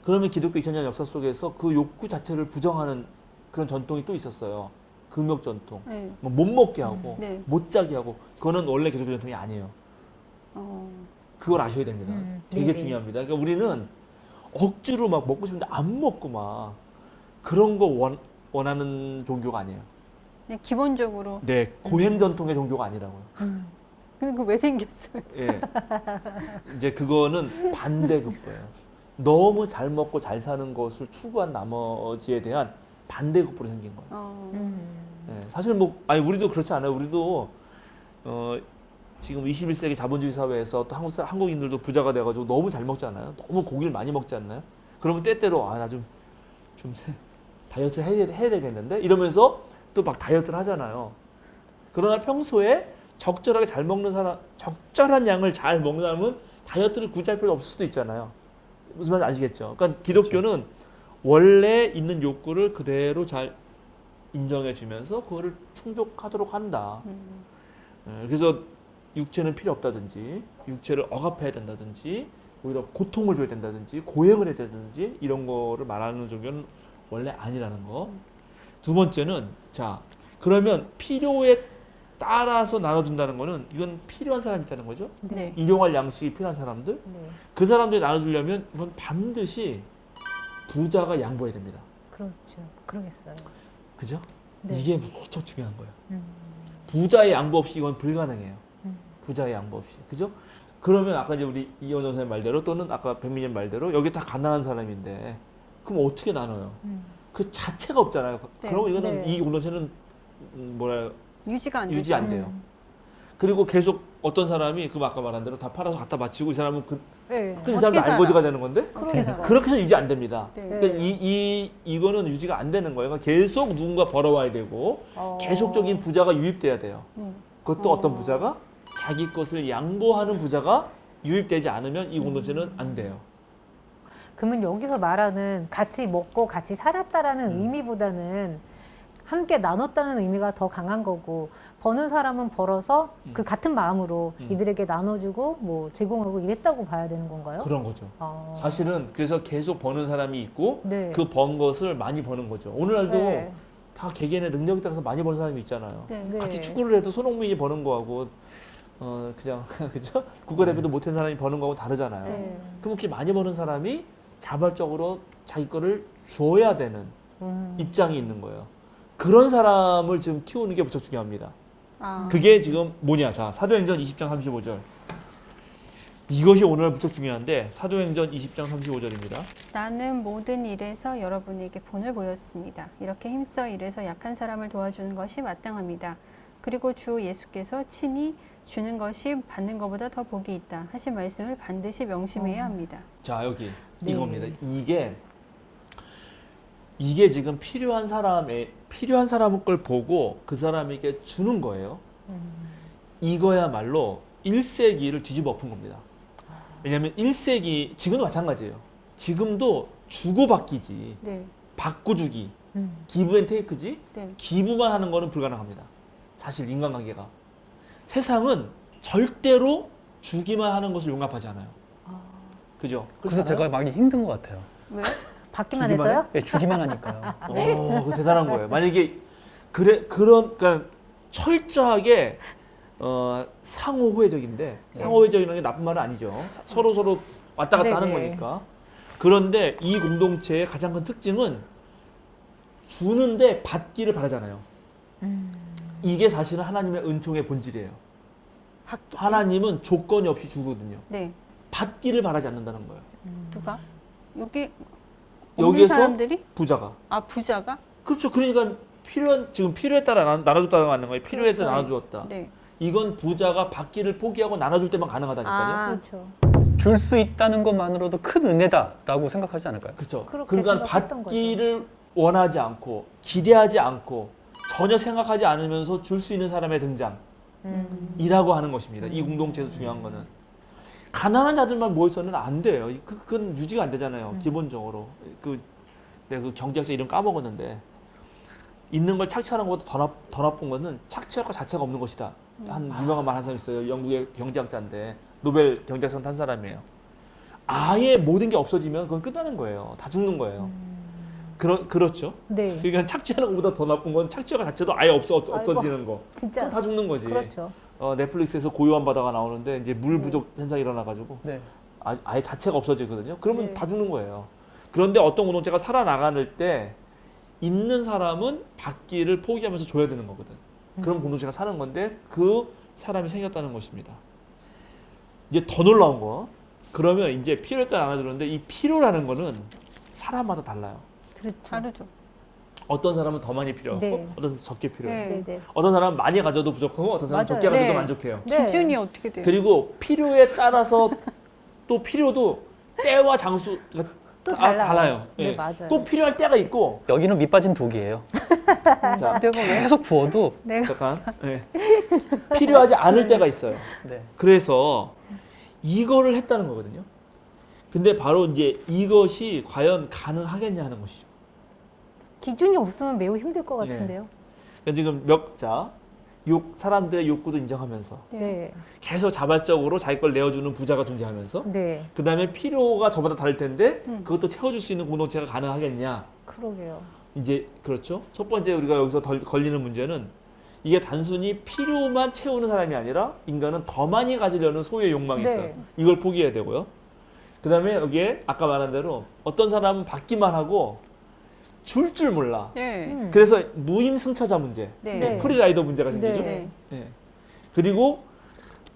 그러면 기독교 2000년 역사 속에서 그 욕구 자체를 부정하는 그런 전통이 또 있었어요. 금욕 전통. 네. 뭐못 먹게 하고, 네. 못 자게 하고, 그거는 원래 기독교 전통이 아니에요. 어. 그걸 아셔야 됩니다. 되게 네네. 중요합니다. 그러니까 우리는 억지로 막 먹고 싶은데 안 먹고 막 그런 거 원하는 종교가 아니에요. 그냥 기본적으로. 네, 고행 전통의 종교가 아니라고요. 근데 그거 왜 생겼어요? 예. 이제 그거는 반대급부예요. 너무 잘 먹고 잘 사는 것을 추구한 나머지에 대한 반대급부로 생긴 거예요. 어. 예, 사실 뭐 아니 우리도 그렇지 않아요. 우리도 지금 21세기 자본주의 사회에서 또 한국인들도 부자가 돼가지고 너무 잘 먹잖아요. 너무 고기를 많이 먹지 않나요? 그러면 때때로 나 좀 다이어트 해야 되겠는데 이러면서 또 막 다이어트를 하잖아요. 그러나 평소에 적절하게 잘 먹는 사람, 적절한 양을 잘 먹는 사람은 다이어트를 굳이 할 필요가 없을 수도 있잖아요. 무슨 말인지 아시겠죠? 그러니까 기독교는 원래 있는 욕구를 그대로 잘 인정해 주면서 그거를 충족하도록 한다. 그래서 육체는 필요 없다든지 육체를 억압해야 된다든지 오히려 고통을 줘야 된다든지 고행을 해야 된다든지 이런 거를 말하는 종교는 원래 아니라는 거. 두 번째는 자 그러면 필요에 따라서 나눠준다는 거는 이건 필요한 사람이 있다는 거죠. 네. 일용할 양식이 필요한 사람들 네. 그 사람들이 나눠주려면 이건 반드시 부자가 양보해야 됩니다. 그렇죠. 그러겠어요. 그죠? 네. 이게 무척 중요한 거예요. 음. 부자의 양보 없이 이건 불가능해요. 음. 부자의 양보 없이. 그죠? 그러면 아까 이제 우리 이현정 선생님 말대로 또는 아까 백민님 말대로 여기 다 가난한 사람인데 그럼 어떻게 나눠요? 그 자체가 없잖아요. 네. 그럼 이거는 네. 이 공동체는 뭐라 유지가 안 되죠. 유지 안 돼요. 그리고 계속 어떤 사람이 그 아까 말한 대로 다 팔아서 갖다 바치고 이 사람은 네. 이 사람도 살아? 알거지가 되는 건데 그렇게 살아. 그렇게 해서 유지 안 됩니다. 네. 그러니까 이거는 유지가 안 되는 거예요. 그러니까 계속 누군가 벌어와야 되고 계속적인 부자가 유입돼야 돼요. 그것도 어떤 부자가 자기 것을 양보하는 부자가 유입되지 않으면 이 공동체는 안 돼요. 그러면 여기서 말하는 같이 먹고 같이 살았다라는 의미보다는 함께 나눴다는 의미가 더 강한 거고 버는 사람은 벌어서 그 같은 마음으로 이들에게 나눠주고 뭐 제공하고 이랬다고 봐야 되는 건가요? 그런 거죠. 아. 사실은 그래서 계속 버는 사람이 있고 네. 그 번 것을 많이 버는 거죠. 오늘날도 네. 다 개개인의 능력에 따라서 많이 버는 사람이 있잖아요. 네. 네. 같이 축구를 해도 손흥민이 버는 거하고 그냥 그죠? 국가대표도 못한 사람이 버는 거하고 다르잖아요. 네. 그럼 그렇게 많이 버는 사람이 자발적으로 자기 거를 줘야 되는 입장이 있는 거예요. 그런 사람을 지금 키우는 게 무척 중요합니다. 아. 그게 지금 뭐냐? 자, 사도행전 20장 35절. 이것이 오늘 무척 중요한데 사도행전 20장 35절입니다. 나는 모든 일에서 여러분에게 본을 보였습니다. 이렇게 힘써 일해서 약한 사람을 도와주는 것이 마땅합니다. 그리고 주 예수께서 친히 주는 것이 받는 것보다 더 복이 있다 하신 말씀을 반드시 명심해야 합니다. 자, 여기 네. 이겁니다. 이게 지금 필요한 사람의 걸 보고 그 사람에게 주는 거예요. 이거야말로 1세기를 뒤집어 엎은 겁니다. 왜냐하면 1세기 지금도 마찬가지예요. 지금도 주고받기지 네. 받고 주기 기브 앤 테이크지 네. 기부만 하는 거는 불가능합니다. 사실 인간관계가 세상은 절대로 주기만 하는 것을 용납하지 않아요. 그죠? 그렇지 그래서 제가 않아요? 많이 힘든 것 같아요. 왜? 받기만 주기만 해서요? 예, 주기만 하니까요. 그거 대단한 거예요. 만약에 그러니까 철저하게 상호회적인데 상호회적이라는 게 나쁜 말은 아니죠. 서로 왔다 갔다 하는 네네. 거니까. 그런데 이 공동체의 가장 큰 특징은 주는데 받기를 바라잖아요. 이게 사실은 하나님의 은총의 본질이에요. 받기. 하나님은 조건이 없이 주거든요. 네. 받기를 바라지 않는다는 거예요. 누가? 여기 없는 여기에서 사람들이? 부자가. 아, 부자가? 그렇죠. 그러니까 지금 필요에 따라 나눠줬다가 맞는 거예요. 필요에 따라 그렇죠. 나눠주었다. 네. 이건 부자가 받기를 포기하고 나눠줄 때만 가능하다니까요. 아. 그렇죠. 줄 수 있다는 것만으로도 큰 은혜다라고 생각하지 않을까요? 그렇죠. 그렇게 그러니까 생각했던 받기를 원하지 않고 기대하지 않고 전혀 생각하지 않으면서 줄 수 있는 사람의 등장이라고 하는 것입니다. 이 공동체에서 중요한 거는 가난한 자들만 모여 있어는 안 돼요. 그건 유지가 안 되잖아요. 기본적으로 내가 그 경제학자 이름 까먹었는데 있는 걸 착취하는 것보다 더 나쁜 거는 착취할 것 자체가 없는 것이다. 한 유명한 말 한 사람 있어요. 영국의 경제학자인데 노벨 경제학상 탄 사람이에요. 아예 모든 게 없어지면 그건 끝나는 거예요. 다 죽는 거예요. 그렇죠. 네. 그러니까 착취하는 것보다 더 나쁜 건 착취가 자체도 아예 없어지는 거. 진짜. 그럼 다 죽는 거지. 그렇죠. 넷플릭스에서 고요한 바다가 나오는데 이제 물 부족 현상이 일어나가지고 네. 아예 자체가 없어지거든요. 그러면 네. 다 죽는 거예요. 그런데 어떤 공동체가 살아나가는 때 있는 사람은 받기를 포기하면서 줘야 되는 거거든. 그럼 공동체가 사는 건데 그 사람이 생겼다는 것입니다. 이제 더 놀라운 거. 그러면 이제 필요에 따라 나눠주는데 이 필요라는 거는 사람마다 달라요. 그렇죠. 다르죠. 어떤 사람은 더 많이 필요하고 네. 어떤 사람은 적게 필요해요. 네. 네. 어떤 사람은 많이 가져도 부족하고 어떤 사람은 맞아요. 적게 가져도 네. 만족해요. 네. 기준이 어떻게 돼요? 그리고 필요에 따라서 또 필요도 때와 장소가 또 달라요. 네, 예. 맞아요. 또 필요할 때가 있고 여기는 밑 빠진 독이에요. 자, 내가 왜? 계속 부어도 내가 잠깐 예. 필요하지 않을 때가 있어요. 네. 그래서 이거를 했다는 거거든요. 근데 바로 이제 이것이 과연 가능하겠냐 하는 것이죠. 기준이 없으면 매우 힘들 것 네. 같은데요. 그러니까 지금 사람들의 욕구도 인정하면서 네. 계속 자발적으로 자기 걸 내어주는 부자가 존재하면서 네. 그 다음에 필요가 저보다 다를 텐데 음. 그것도 채워줄 수 있는 공동체가 가능하겠냐. 그러게요. 이제 그렇죠. 첫 번째 우리가 여기서 걸리는 문제는 이게 단순히 필요만 채우는 사람이 아니라 인간은 더 많이 가지려는 소유의 욕망이 네. 있어요. 이걸 포기해야 되고요. 그 다음에 여기에 아까 말한 대로 어떤 사람은 받기만 하고 줄 줄 몰라. 네. 그래서 무임승차자 문제, 네. 프리라이더 문제가 생기죠. 네. 네. 그리고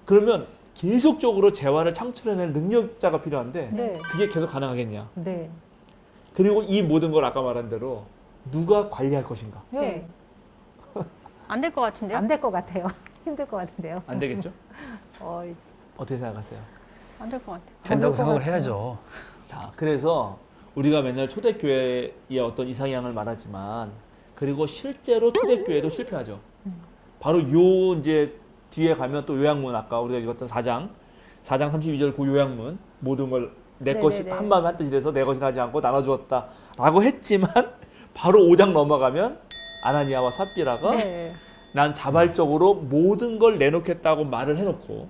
그러면 계속적으로 재화를 창출해낼 능력자가 필요한데 네. 그게 계속 가능하겠냐. 네. 그리고 이 모든 걸 아까 말한 대로 누가 관리할 것인가. 네. 안 될 것 같은데요? 안 될 것 같아요. 힘들 것 같은데요. 안 되겠죠? 어, 어떻게 생각하세요? 안 될 것 같아요. 된다고 것 생각을 같아요. 해야죠. 자, 그래서 우리가 맨날 초대교회의 어떤 이상향을 말하지만 그리고 실제로 초대교회도 실패하죠. 바로 요 이제 뒤에 가면 또 요약문 아까 우리가 읽었던 4장 32절 그 요약문 모든 걸 내 것이 네네네. 한 마음 한 뜻이 돼서 내 것이 하지 않고 나눠주었다라고 했지만 바로 5장 넘어가면 아나니아와 삽비라가 네. 난 자발적으로 모든 걸 내놓겠다고 말을 해놓고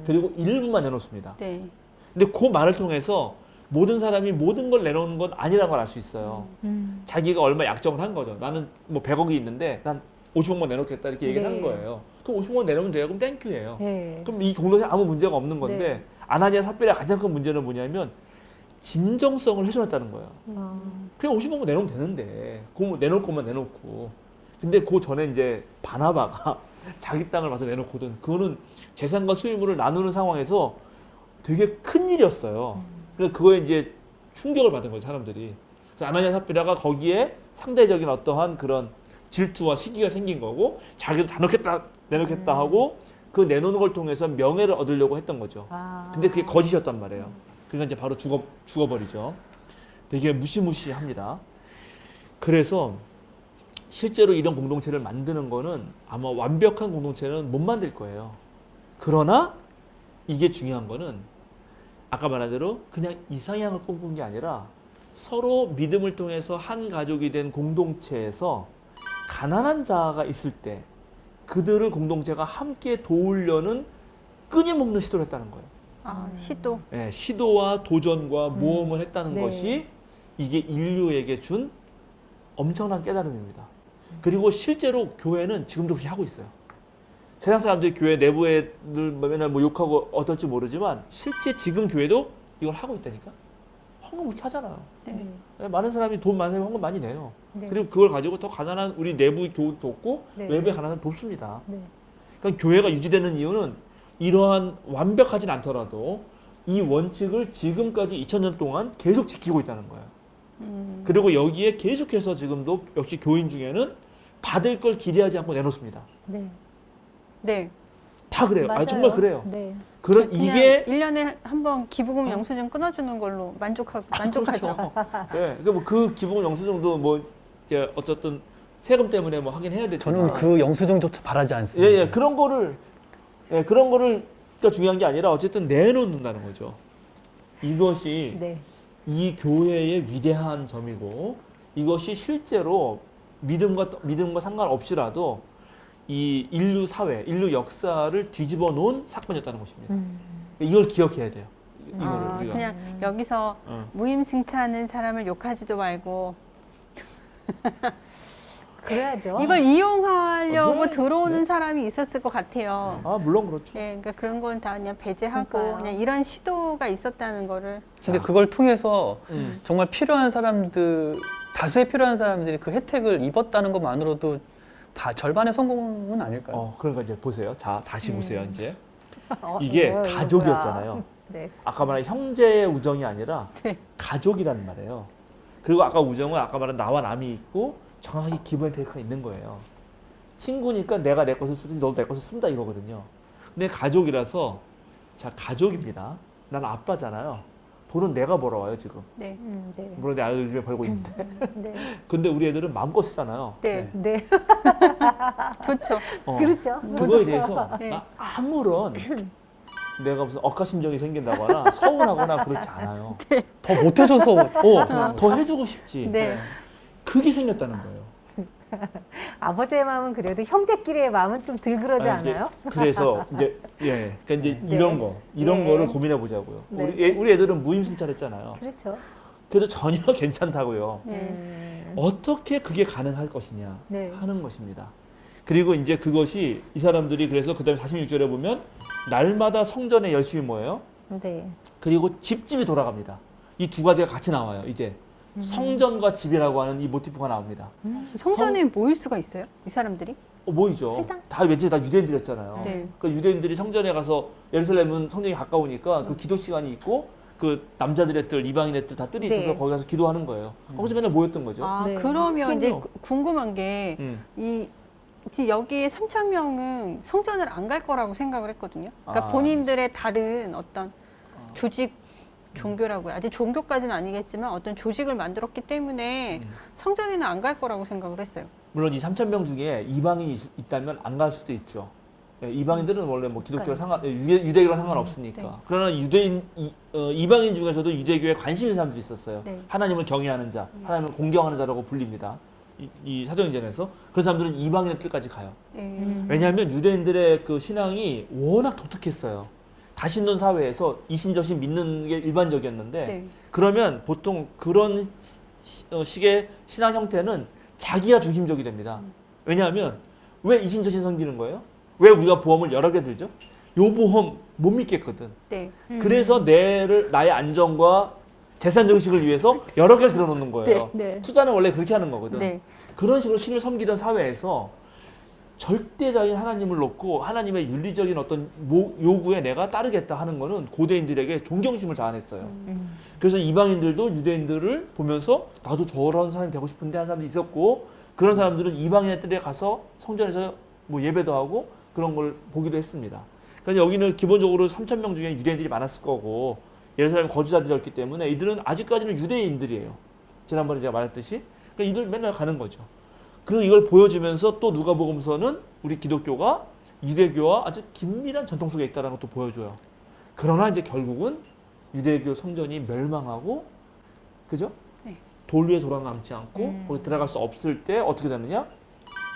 그리고 일부만 내놓습니다. 네. 근데 그 말을 통해서 모든 사람이 모든 걸 내놓는 건 아니라는 걸 알 수 있어요. 자기가 얼마 약정을 한 거죠. 나는 뭐 100억이 있는데 난 50억만 내놓겠다 이렇게 얘기를 네. 한 거예요. 그럼 50억만 내놓으면 돼요. 그럼 땡큐예요. 네. 그럼 이 공동체 아무 문제가 없는 건데 네. 아나니아 삽비라 가장 큰 문제는 뭐냐면 진정성을 훼손했다는 거예요. 그냥 50억만 내놓으면 되는데 그거 내놓을 것만 내놓고 근데 그 전에 이제 바나바가 자기 땅을 봐서 내놓거든. 그거는 재산과 소유물을 나누는 상황에서 되게 큰 일이었어요. 그래서 그거에 이제 충격을 받은 거예요, 사람들이. 그래서 아나니아 삽비라가 거기에 상대적인 어떠한 그런 질투와 시기가 생긴 거고 자기도 다 내놓겠다 하고 그 내놓는 걸 통해서 명예를 얻으려고 했던 거죠. 근데 그게 거짓이었단 말이에요. 그러니까 이제 바로 죽어버리죠. 되게 무시무시합니다. 그래서 실제로 이런 공동체를 만드는 거는 아마 완벽한 공동체는 못 만들 거예요. 그러나 이게 중요한 거는 아까 말한 대로 그냥 이상향을 꿈꾼 게 아니라 서로 믿음을 통해서 한 가족이 된 공동체에서 가난한 자가 있을 때 그들을 공동체가 함께 도우려는 끊임없는 시도를 했다는 거예요. 시도. 네, 시도와 도전과 모험을 했다는 네. 것이 이게 인류에게 준 엄청난 깨달음입니다. 그리고 실제로 교회는 지금도 그렇게 하고 있어요. 세상 사람들이 교회 내부에 늘 맨날 뭐 욕하고 어떨지 모르지만 실제 지금 교회도 이걸 하고 있다니까. 헌금 그렇게 하잖아요. 네. 많은 사람이 돈 많은 사람이 헌금 많이 내요. 네. 그리고 그걸 가지고 더 가난한 우리 내부 교우 돕고 네. 외부에 가난한 사람 돕습니다. 네. 그러니까 교회가 유지되는 이유는 이러한 완벽하진 않더라도 이 원칙을 지금까지 2000년 동안 계속 지키고 있다는 거예요. 그리고 여기에 계속해서 지금도 역시 교인 중에는 받을 걸 기대하지 않고 내놓습니다. 네. 네. 다 그래요. 맞아요. 정말 그래요. 네. 그런 그냥 이게 1년에 한 번 기부금 영수증 끊어주는 걸로 만족하죠. 그렇죠. 예, 그 기부금 영수증도 뭐 이제 어쨌든 세금 때문에 뭐 하긴 해야 되지만 저는 그 영수증조차 바라지 않습니다. 예, 그런 거를 그러니까 중요한 게 아니라 어쨌든 내놓는다는 거죠. 이것이 네. 이 교회의 위대한 점이고 이것이 실제로 믿음과 상관없이라도 이 인류 사회, 인류 역사를 뒤집어 놓은 사건이었다는 것입니다. 이걸 기억해야 돼요. 이거를 우리가. 그냥 여기서 무임승차하는 사람을 욕하지도 말고 그래야죠. 이걸 이용하려고 네, 들어오는 네. 사람이 있었을 것 같아요. 물론 그렇죠. 네, 그러니까 그런 건 다 그냥 배제하고 그러니까요. 그냥 이런 시도가 있었다는 거를. 근데 자. 그걸 통해서 음. 정말 필요한 사람들, 다수의 필요한 사람들이 그 혜택을 입었다는 것만으로도 다 절반의 성공은 아닐까요? 그러니까 이제 보세요. 자, 다시 보세요. 이제 어, 이게 이거야. 가족이었잖아요. 네. 아까 말한 형제의 우정이 아니라 네. 가족이라는 말이에요. 그리고 아까 우정은 아까 말한 나와 남이 있고 정확하게 기본 테이크가 있는 거예요. 친구니까 내가 내 것을 쓰듯이 너도 내 것을 쓴다 이거거든요. 근데 가족이라서 자 가족입니다. 난 아빠잖아요. 돈은 내가 벌어와요 지금. 네. 네. 물론 내 아들 요즘에 벌고 있는데. 네. 근데 우리 애들은 마음껏 쓰잖아요. 네. 네. 좋죠. 그렇죠. 그거에 대해서 네. 아무런 내가 무슨 억가심정이 생긴다거나 서운하거나 그렇지 않아요. 더 못해줘서 더 해주고 싶지. 네. 그게 생겼다는 거예요. 아버지의 마음은 그래도 형제끼리의 마음은 좀 덜 그러지 이제 않아요? 그래서 그러니까 이제 네. 이런 네. 거를 고민해 보자고요. 네. 우리 애들은 무임승차했잖아요. 그렇죠. 그래도 전혀 괜찮다고요. 네. 어떻게 그게 가능할 것이냐 네. 하는 것입니다. 그리고 이제 그것이 이 사람들이 그래서 그다음에 46절에 보면 날마다 성전에 열심히 모여요. 네. 그리고 집집이 돌아갑니다. 이 두 가지가 같이 나와요. 이제 성전과 집이라고 하는 이 모티프가 나옵니다. 성전에 모일 수가 있어요? 이 사람들이? 모이죠. 회당? 다 왠지 다 유대인들이었잖아요. 네. 그 유대인들이 성전에 가서 예루살렘은 성전이 가까우니까 그 기도 시간이 있고 그 남자들의 뜰, 이방인의 뜰 다 뜰이 있어서 네. 거기 가서 기도하는 거예요. 거기서 맨날 모였던 거죠. 아, 네. 그러면 이제 그럼요. 궁금한 게 여기에 3,000명은 성전을 안 갈 거라고 생각을 했거든요. 그러니까 아. 본인들의 다른 어떤 조직, 종교라고요. 아직 종교까지는 아니겠지만 어떤 조직을 만들었기 때문에 성전에는 안 갈 거라고 생각을 했어요. 물론 이 3,000명 중에 이방인이 있다면 안 갈 수도 있죠. 예, 이방인들은 원래 뭐 기독교랑 유대교랑 상관없으니까. 네. 그러나 이방인 중에서도 유대교에 관심 있는 사람들이 있었어요. 네. 하나님을 경외하는 자, 하나님을 공경하는 자라고 불립니다. 이 사도행전에서 그 사람들은 이방인의 뜻까지 가요. 네. 왜냐하면 유대인들의 그 신앙이 워낙 독특했어요. 다신론 사회에서 이신저신 믿는 게 일반적이었는데 네. 그러면 보통 그런 식의 신앙 형태는 자기가 중심적이 됩니다. 왜냐하면 왜 이신저신 섬기는 거예요? 왜 우리가 보험을 여러 개 들죠? 요 보험 못 믿겠거든. 네. 그래서 나의 안정과 재산 증식을 위해서 여러 개를 들어놓는 거예요. 네. 투자는 원래 그렇게 하는 거거든. 네. 그런 식으로 신을 섬기던 사회에서 절대적인 하나님을 놓고 하나님의 윤리적인 어떤 요구에 내가 따르겠다 하는 거는 고대인들에게 존경심을 자아냈어요. 그래서 이방인들도 유대인들을 보면서 나도 저런 사람이 되고 싶은데 하는 사람들이 있었고 그런 사람들은 이방인의 뜰에 가서 성전에서 뭐 예배도 하고 그런 걸 보기도 했습니다. 그러니까 여기는 기본적으로 3,000명 중에 유대인들이 많았을 거고 예루살렘 거주자들이었기 때문에 이들은 아직까지는 유대인들이에요. 지난번에 제가 말했듯이. 그러니까 이들 맨날 가는 거죠. 그리고 이걸 보여주면서 또 누가복음서는 우리 기독교가 유대교와 아주 긴밀한 전통 속에 있다는 것도 보여줘요. 그러나 이제 결국은 유대교 성전이 멸망하고, 그죠? 네. 돌 위에 돌아남지 않고 거기 들어갈 수 없을 때 어떻게 되느냐?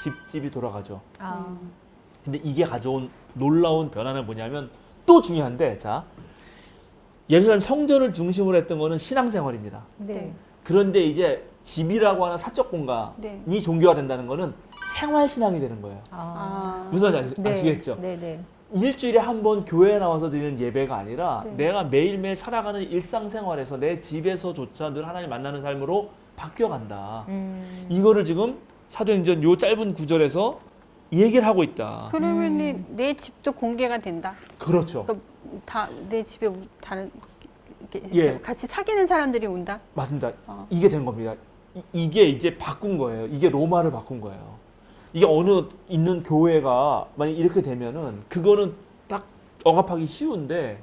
집집이 돌아가죠. 아. 근데 이게 가져온 놀라운 변화는 뭐냐면 또 중요한데, 자, 예루살렘 성전을 중심으로 했던 거는 신앙생활입니다. 네. 그런데 이제 집이라고 하는 사적 공간이 네. 종교가 된다는 거는 생활신앙이 되는 거예요. 아. 무슨 말인지 네. 아시겠죠? 네, 네. 일주일에 한 번 교회에 나와서 드리는 예배가 아니라 네. 내가 매일매일 살아가는 일상생활에서 내 집에서조차 늘 하나님 만나는 삶으로 바뀌어간다. 이거를 지금 사도행전 요 짧은 구절에서 얘기를 하고 있다. 그러면은 내 집도 공개가 된다. 그렇죠. 그러니까 다 내 집에 다른 이렇게 예. 같이 사귀는 사람들이 온다. 맞습니다. 어. 이게 된 겁니다. 이게 이제 바꾼 거예요. 이게 로마를 바꾼 거예요. 이게 어느 있는 교회가 만약 이렇게 되면은 그거는 딱 억압하기 쉬운데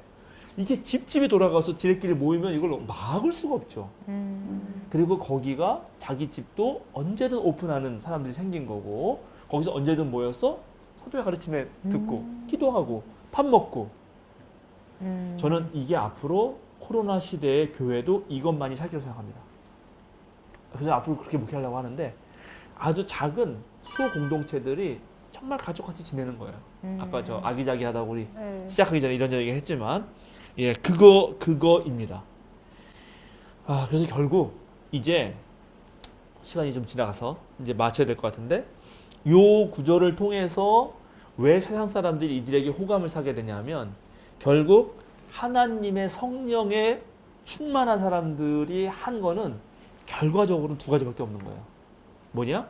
이게 집집에 돌아가서 지네끼리 모이면 이걸 막을 수가 없죠. 그리고 거기가 자기 집도 언제든 오픈하는 사람들이 생긴 거고 거기서 언제든 모여서 사도의 가르침에 듣고 기도하고 밥 먹고 저는 이게 앞으로 코로나 시대의 교회도 이것만이 살 거라고 생각합니다. 그래서 앞으로 그렇게 목회하려고 하는데 아주 작은 소공동체들이 정말 가족같이 지내는 거예요. 아까 저 아기자기하다고 우리 네. 시작하기 전에 이런 얘기 했지만 예, 그거입니다. 아, 그래서 결국 이제 시간이 좀 지나가서 이제 마쳐야 될 것 같은데 요 구조를 통해서 왜 세상 사람들이 이들에게 호감을 사게 되냐면 결국 하나님의 성령에 충만한 사람들이 한 거는 결과적으로는 두 가지밖에 없는 거예요. 뭐냐?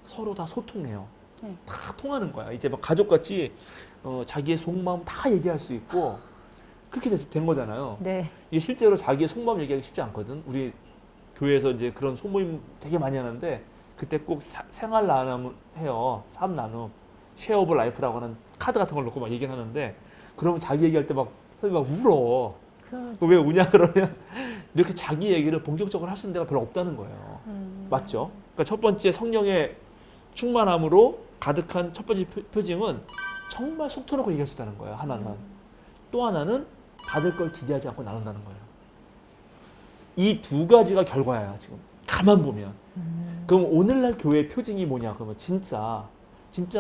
서로 다 소통해요. 네. 다 통하는 거야. 이제 막 가족같이 자기의 속마음 다 얘기할 수 있고 그렇게 된 거잖아요. 네. 이게 실제로 자기의 속마음 얘기하기 쉽지 않거든. 우리 교회에서 이제 그런 소모임 되게 많이 하는데 그때 꼭 생활 나눔 해요. 삶 나눔, 쉐어 오브 라이프라고 하는 카드 같은 걸 놓고 막 얘기를 하는데 그러면 자기 얘기할 때 막 울어. 왜 우냐 그러면 이렇게 자기 얘기를 본격적으로 할 수 있는 데가 별로 없다는 거예요. 맞죠? 그러니까 첫 번째 성령의 충만함으로 가득한 첫 번째 표징은 정말 속 터놓고 얘기할 수 있다는 거예요. 하나는. 또 하나는 받을 걸 기대하지 않고 나눈다는 거예요. 이 두 가지가 결과야 지금. 가만 보면. 그럼 오늘날 교회의 표징이 뭐냐? 그러면 진짜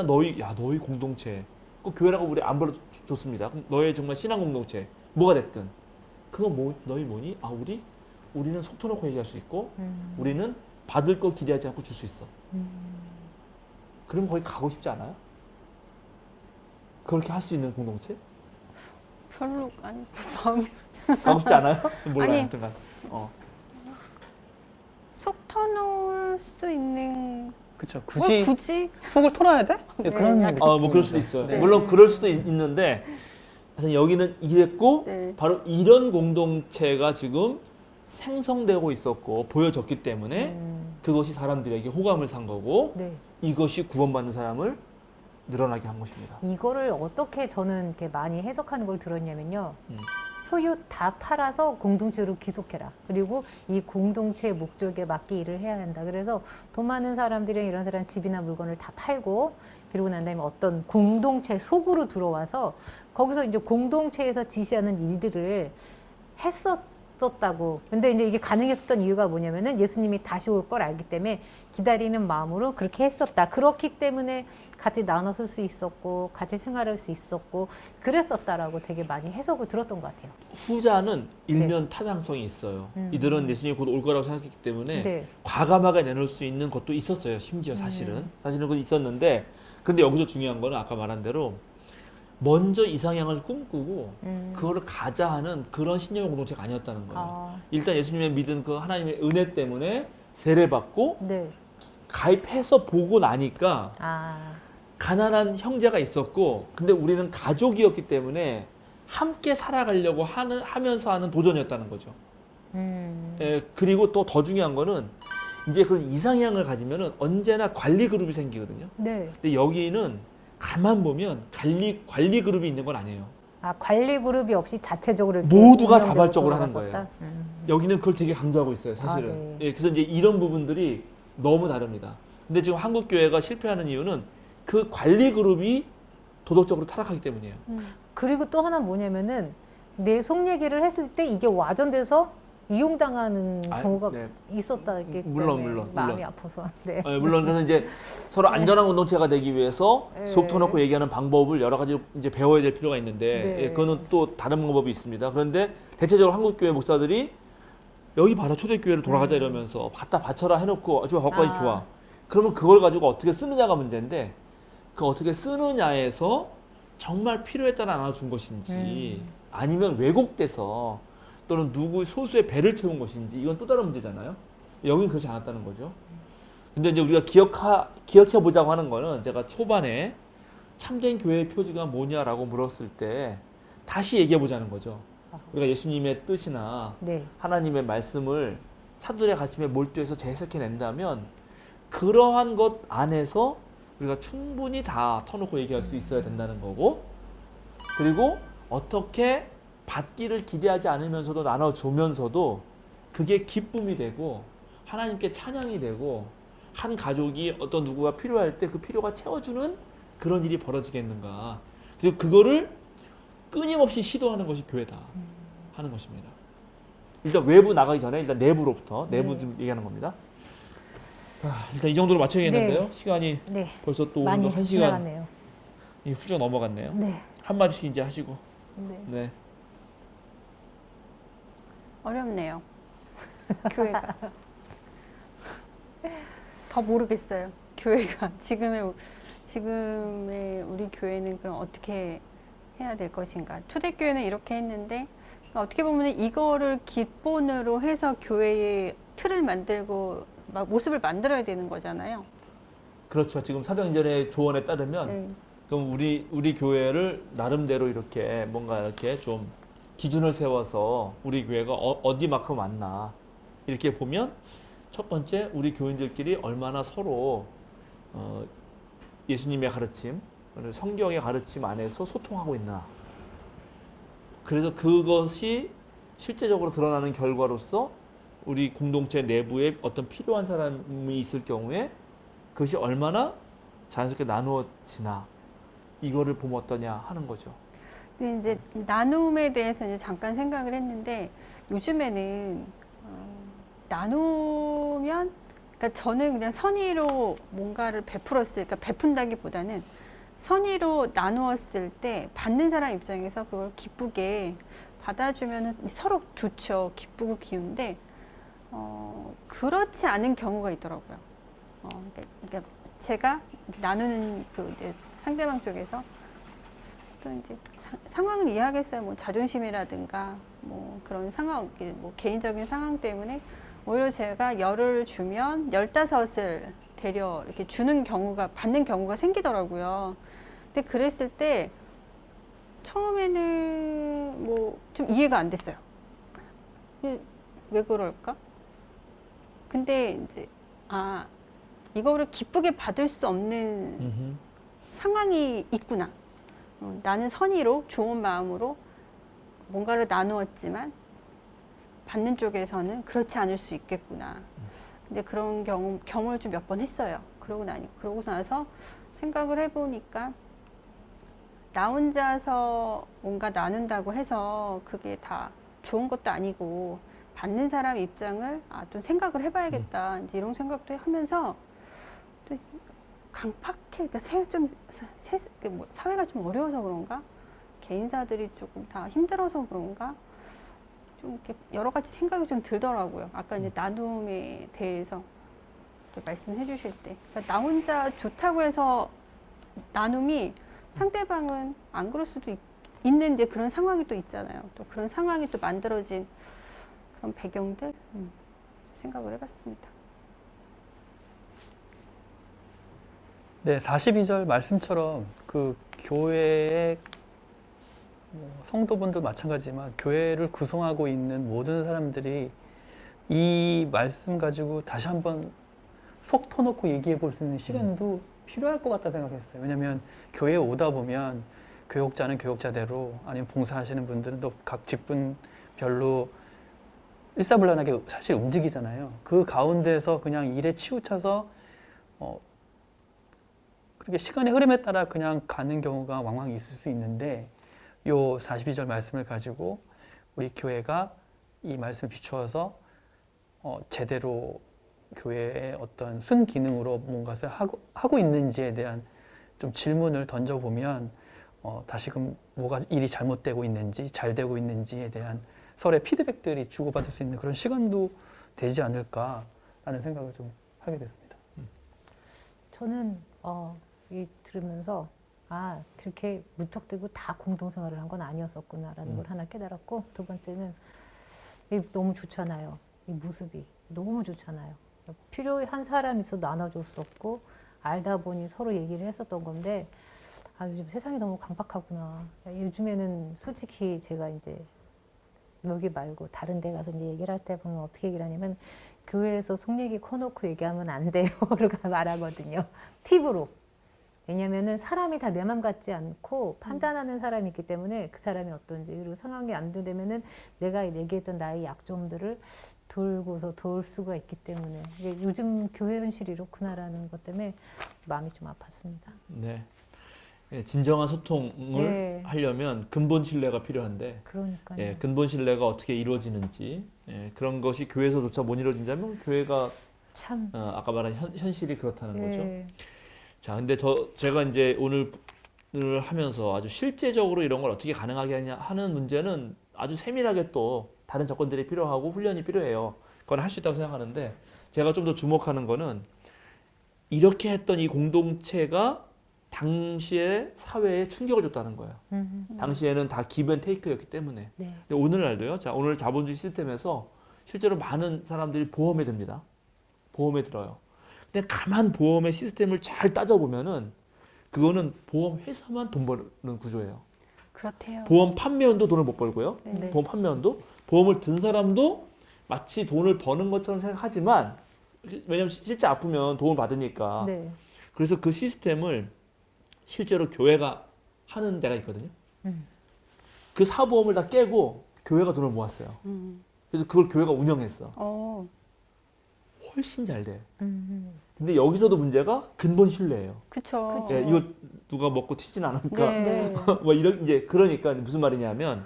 너희 공동체. 꼭 교회라고 우리 안 불러줬습니다. 그럼 너의 정말 신앙 공동체 뭐가 됐든 그거 너희 뭐니? 아 우리는 속 터놓고 얘기할 수 있고 우리는 받을 걸 기대하지 않고 줄 수 있어. 그럼 거기 가고 싶지 않아요? 그렇게 할 수 있는 공동체? 별로 아니 마음이 가고 싶지 않아요? 몰라요. 아니. 하여튼간. 속 터놓을 수 있는 그렇죠. 뭐 굳이 속을 털어야 돼? 네, 그런 약간- 느낌. 뭐 그럴 수도 있어요. 네. 물론 그럴 수도 있는데 하여튼 여기는 이랬고 네. 바로 이런 공동체가 지금 생성되고 있었고 보여졌기 때문에 그것이 사람들에게 호감을 산 거고 네. 이것이 구원받는 사람을 늘어나게 한 것입니다. 이거를 어떻게 저는 이렇게 많이 해석하는 걸 들었냐면요. 음. 소유 다 팔아서 공동체로 귀속해라. 그리고 이 공동체의 목적에 맞게 일을 해야 한다. 그래서 돈 많은 사람들이 이런 사람 집이나 물건을 다 팔고 그리고 난 다음에 어떤 공동체 속으로 들어와서 거기서 이제 공동체에서 지시하는 일들을 했었다고. 근데 이제 이게 가능했었던 이유가 뭐냐면은 예수님이 다시 올 걸 알기 때문에 기다리는 마음으로 그렇게 했었다. 그렇기 때문에 같이 나눠 쓸 수 있었고 같이 생활할 수 있었고 그랬었다라고 되게 많이 해석을 들었던 것 같아요. 후자는 일면 타당성이 있어요. 이들은 예수님이 곧 올 거라고 생각했기 때문에 네. 과감하게 내놓을 수 있는 것도 있었어요. 심지어 사실은 그건 있었는데 근데 여기서 중요한 거는 아까 말한 대로 먼저 이상향을 꿈꾸고 그거를 가자 하는 그런 신념의 공동체가 아니었다는 거예요. 일단 예수님의 믿은 그 하나님의 은혜 때문에 세례받고 네. 가입해서 보고 나니까 가난한 형제가 있었고 근데 우리는 가족이었기 때문에 함께 살아가려고 하면서 하는 도전이었다는 거죠. 그리고 또 더 중요한 거는 이제 그런 이상향을 가지면은 언제나 관리 그룹이 생기거든요. 네. 근데 여기는 가만 보면 관리 그룹이 있는 건 아니에요. 관리 그룹이 없이 자체적으로 이렇게 모두가 운영되고 자발적으로 하는 돌아갔었다? 거예요. 여기는 그걸 되게 강조하고 있어요, 사실은. 네. 예, 그래서 이제 이런 부분들이 너무 다릅니다. 근데 지금 한국 교회가 실패하는 이유는 그 관리 그룹이 도덕적으로 타락하기 때문이에요. 그리고 또 하나 뭐냐면은 내 속 얘기를 했을 때 이게 와전돼서 이용당하는 경우가 네. 있었다기 때문에 물론. 마음이 아파서. 네. 물론 그래서 이제 서로 안전한 공동체가 되기 위해서 네. 속 터놓고 얘기하는 방법을 여러 가지 이제 배워야 될 필요가 있는데 네. 예, 그거는 또 다른 방법이 있습니다. 그런데 대체적으로 한국 교회 목사들이 여기 봐라 초대교회를 돌아가자 이러면서 갖다 바쳐라 해놓고 좋아 거기까지 좋아. 그러면 그걸 가지고 어떻게 쓰느냐가 문제인데 그 어떻게 쓰느냐에서 정말 필요에 따라 나눠준 것인지 아니면 왜곡돼서 또는 누구 소수의 배를 채운 것인지 이건 또 다른 문제잖아요. 여기는 그렇지 않았다는 거죠. 근데 이제 우리가 기억해 보자고 하는 거는 제가 초반에 참된 교회의 표지가 뭐냐라고 물었을 때 다시 얘기해 보자는 거죠. 우리가 예수님의 뜻이나 네. 하나님의 말씀을 사도들의 가르침에 몰두해서 재해석해 낸다면 그러한 것 안에서 우리가 충분히 다 터놓고 얘기할 수 있어야 된다는 거고, 그리고 어떻게 받기를 기대하지 않으면서도 나눠주면서도 그게 기쁨이 되고 하나님께 찬양이 되고 한 가족이 어떤 누구가 필요할 때 그 필요가 채워주는 그런 일이 벌어지겠는가. 그리고 그거를 끊임없이 시도하는 것이 교회다 하는 것입니다. 일단 외부 나가기 전에 일단 내부로부터 내부 네. 좀 얘기하는 겁니다. 자, 일단 이 정도로 마쳐야겠는데요. 네. 시간이 네. 벌써 또 많이 오늘도 1시간 지나갔네요. 훌쩍 넘어갔네요. 네. 한마디씩 이제 하시고. 네. 네. 어렵네요. 교회가. 더 모르겠어요. 교회가. 지금의 우리 교회는 그럼 어떻게 해야 될 것인가. 초대교회는 이렇게 했는데, 어떻게 보면 이거를 기본으로 해서 교회의 틀을 만들고 모습을 만들어야 되는 거잖아요. 그렇죠. 지금 사도행전의 조언에 따르면 네. 그럼 우리 교회를 나름대로 이렇게 뭔가 이렇게 좀 기준을 세워서 우리 교회가 어디만큼 왔나 이렇게 보면 첫 번째 우리 교인들끼리 얼마나 서로 예수님의 가르침, 성경의 가르침 안에서 소통하고 있나. 그래서 그것이 실제적으로 드러나는 결과로서 우리 공동체 내부에 어떤 필요한 사람이 있을 경우에 그것이 얼마나 자연스럽게 나누어지나 이거를 보면 어떠냐 하는 거죠. 근데 이제 나눔에 대해서 이제 잠깐 생각을 했는데 요즘에는 나누면, 그러니까 저는 그냥 선의로 뭔가를 베풀었을, 그러니까 베푼다기보다는 선의로 나누었을 때 받는 사람 입장에서 그걸 기쁘게 받아주면 서로 좋죠. 기쁘고 기운데 그렇지 않은 경우가 있더라고요. 그러니까 제가 나누는 그 이제 상대방 쪽에서 또 이제 상황은 이해하겠어요. 뭐 자존심이라든가 뭐 그런 상황, 뭐 개인적인 상황 때문에 오히려 제가 열을 주면 15을 되려 이렇게 주는 경우가, 받는 경우가 생기더라고요. 근데 그랬을 때 처음에는 뭐 좀 이해가 안 됐어요. 왜 그럴까? 근데 이제 이거를 기쁘게 받을 수 없는 상황이 있구나. 나는 선의로 좋은 마음으로 뭔가를 나누었지만 받는 쪽에서는 그렇지 않을 수 있겠구나. 근데 그런 경험을 좀 몇 번 했어요. 그러고 나서 생각을 해보니까 나 혼자서 뭔가 나눈다고 해서 그게 다 좋은 것도 아니고 받는 사람 입장을 좀 생각을 해봐야겠다. 이제 이런 생각도 하면서 또 강팍해. 그러니까 사회가 좀 어려워서 그런가? 개인사들이 조금 다 힘들어서 그런가? 좀 이렇게 여러 가지 생각이 좀 들더라고요. 아까 이제 나눔에 대해서 또 말씀해 주실 때. 그러니까 나 혼자 좋다고 해서 나눔이 상대방은 안 그럴 수도 있는 이제 그런 상황이 또 있잖아요. 또 그런 상황이 또 만들어진 그런 배경들 생각을 해봤습니다. 네, 42절 말씀처럼 그 교회의 성도분들 마찬가지지만 교회를 구성하고 있는 모든 사람들이 이 말씀 가지고 다시 한번 속 터놓고 얘기해 볼 수 있는 시간도 필요할 것 같다 생각했어요. 왜냐하면 교회에 오다 보면 교역자는 교역자대로, 아니면 봉사하시는 분들은 또 각 직분별로 일사불란하게 사실 움직이잖아요. 그 가운데서 그냥 일에 치우쳐서 그렇게 시간의 흐름에 따라 그냥 가는 경우가 왕왕 있을 수 있는데, 요 42절 말씀을 가지고 우리 교회가 이 말씀을 비추어서 제대로 교회의 어떤 순기능으로 뭔가를 하고 있는지에 대한 좀 질문을 던져보면 다시금 뭐가 일이 잘못되고 있는지 잘 되고 있는지에 대한 서로의 피드백들이 주고받을 수 있는 그런 시간도 되지 않을까라는 생각을 좀 하게 됐습니다. 저는 들으면서 그렇게 무턱대고 다 공동생활을 한 건 아니었었구나라는 걸 하나 깨달았고, 두 번째는 너무 좋잖아요. 이 모습이 너무 좋잖아요. 필요한 사람이 있어도 나눠줬었고 알다 보니 서로 얘기를 했었던 건데, 요즘 세상이 너무 강박하구나. 요즘에는 솔직히 제가 이제 여기 말고 다른 데 가서 이제 얘기를 할 때 보면 어떻게 얘기를 하냐면, 교회에서 속 얘기 커놓고 얘기하면 안 돼요를 말하거든요. 팁으로. 왜냐면은 사람이 다 내 맘 같지 않고 판단하는 사람이 있기 때문에 그 사람이 어떤지, 그리고 상황이 안 되면은 내가 얘기했던 나의 약점들을 돌고서 도울 수가 있기 때문에, 이게 요즘 교회 현실이 이렇구나라는 것 때문에 마음이 좀 아팠습니다. 네. 예, 진정한 소통을 네. 하려면 근본 신뢰가 필요한데, 그러니까요. 예, 근본 신뢰가 어떻게 이루어지는지, 예, 그런 것이 교회에서조차 못 이루어진다면 교회가 참. 아까 말한 현실이 그렇다는 거죠. 네. 자, 근데 제가 이제 오늘 하면서 아주 실제적으로 이런 걸 어떻게 가능하게 하냐 하는 문제는 아주 세밀하게 또 다른 조건들이 필요하고 훈련이 필요해요. 그건 할 수 있다고 생각하는데, 제가 좀 더 주목하는 거는 이렇게 했던 이 공동체가 당시에 사회에 충격을 줬다는 거예요. 당시에는 다 기브 앤 테이크였기 때문에. 네. 근데 오늘날도요. 자, 오늘 자본주의 시스템에서 실제로 많은 사람들이 보험에 듭니다. 보험에 들어요. 근데 가만 보험의 시스템을 잘 따져보면은 그거는 보험 회사만 돈 버는 구조예요. 그렇대요. 보험 판매원도 돈을 못 벌고요. 네. 보험 판매원도, 보험을 든 사람도 마치 돈을 버는 것처럼 생각하지만, 왜냐면 실제 아프면 도움을 받으니까. 네. 그래서 그 시스템을 실제로 교회가 하는 데가 있거든요. 그 사보험을 다 깨고 교회가 돈을 모았어요. 그래서 그걸 교회가 운영했어. 훨씬 잘 돼. 근데 여기서도 문제가 근본 신뢰예요. 그쵸. 예, 이거 누가 먹고 튀진 않을까? 네. 뭐 이런, 이제 그러니까 무슨 말이냐면,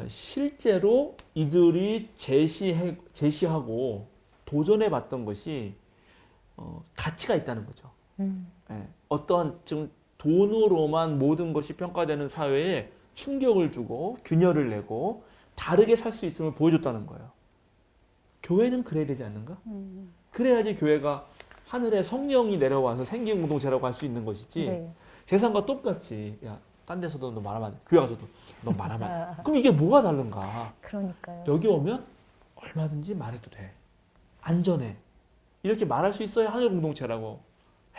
실제로 이들이 제시하고 도전해봤던 것이 가치가 있다는 거죠. 예, 어떠한 지금 돈으로만 모든 것이 평가되는 사회에 충격을 주고 균열을 내고 다르게 살 수 있음을 보여줬다는 거예요. 교회는 그래야 되지 않는가? 그래야지 교회가 하늘에 성령이 내려와서 생긴 공동체라고 할 수 있는 것이지. 네. 세상과 똑같이, 야, 딴 데서도 너 말하면, 교회 가서도 너 말하면 안 돼. 그럼 이게 뭐가 다른가? 그러니까요. 여기 오면 얼마든지 말해도 돼. 안전해. 이렇게 말할 수 있어야 하늘 공동체라고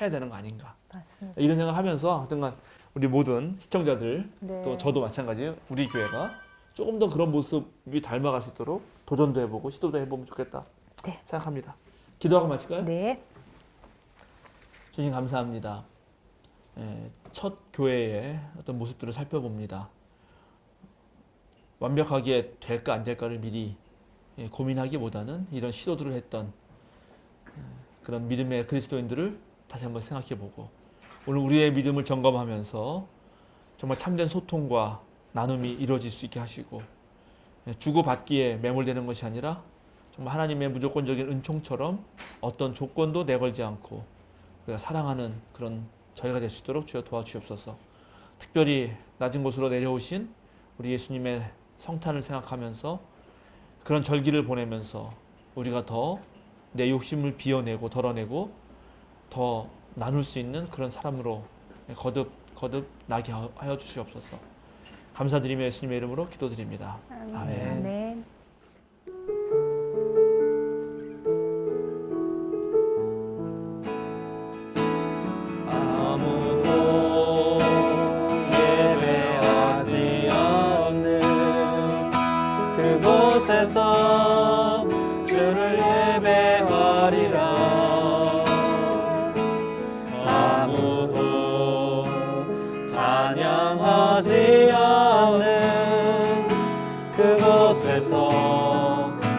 해야 되는 거 아닌가? 맞습니다. 이런 생각하면서 하여튼간 우리 모든 시청자들, 네. 또 저도 마찬가지예요. 우리 교회가 조금 더 그런 모습이 닮아갈 수 있도록 도전도 해보고 시도도 해보면 좋겠다 네. 생각합니다. 기도하고 마칠까요? 네. 주님 감사합니다. 첫 교회의 어떤 모습들을 살펴봅니다. 완벽하게 될까 안 될까를 미리 고민하기보다는 이런 시도들을 했던 그런 믿음의 그리스도인들을 다시 한번 생각해보고, 오늘 우리의 믿음을 점검하면서 정말 참된 소통과 나눔이 이루어질 수 있게 하시고, 주고받기에 매몰되는 것이 아니라 정말 하나님의 무조건적인 은총처럼 어떤 조건도 내걸지 않고 우리가 사랑하는 그런 저희가 될 수 있도록 주여 도와주옵소서. 특별히 낮은 곳으로 내려오신 우리 예수님의 성탄을 생각하면서 그런 절기를 보내면서 우리가 더 내 욕심을 비워내고 덜어내고 더 나눌 수 있는 그런 사람으로 거듭 나게 하여 주시옵소서. 감사드리며 예수님의 이름으로 기도드립니다. 아멘. 아멘. 아무도 예배하지 않는 그곳에서 주를 예배하리라. 아무도 찬양하지 않는 그곳에서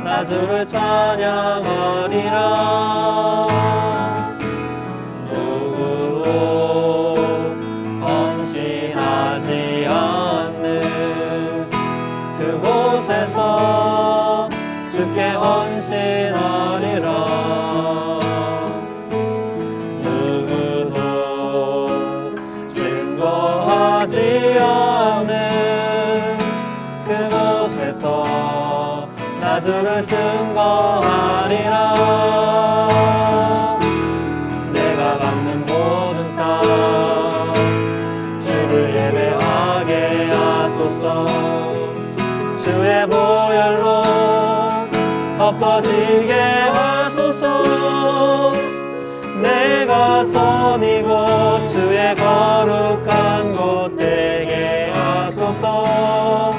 나 주를 찬양하리라. 헌신하지 않는 그곳에서 주께 헌신하리라. 누구도 증거하지 않는 그곳에서 나 주를 증거하리라. 내가 받는 모든 땅 주를 예배하게 하소서. 주의 보혈로 덮어지게 하소서. 내가 선이고 주의 거룩한 곳 되게 하소서.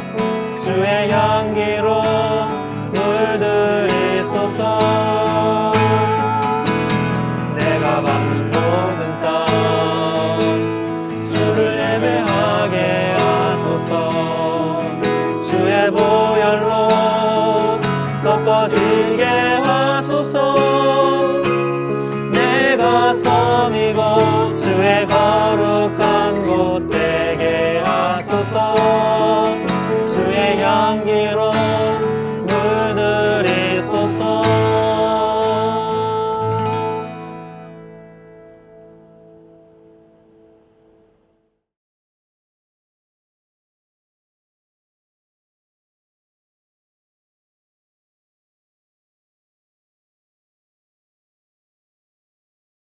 주의 향기로 물들이소서. 내가 받는 모든 땅 복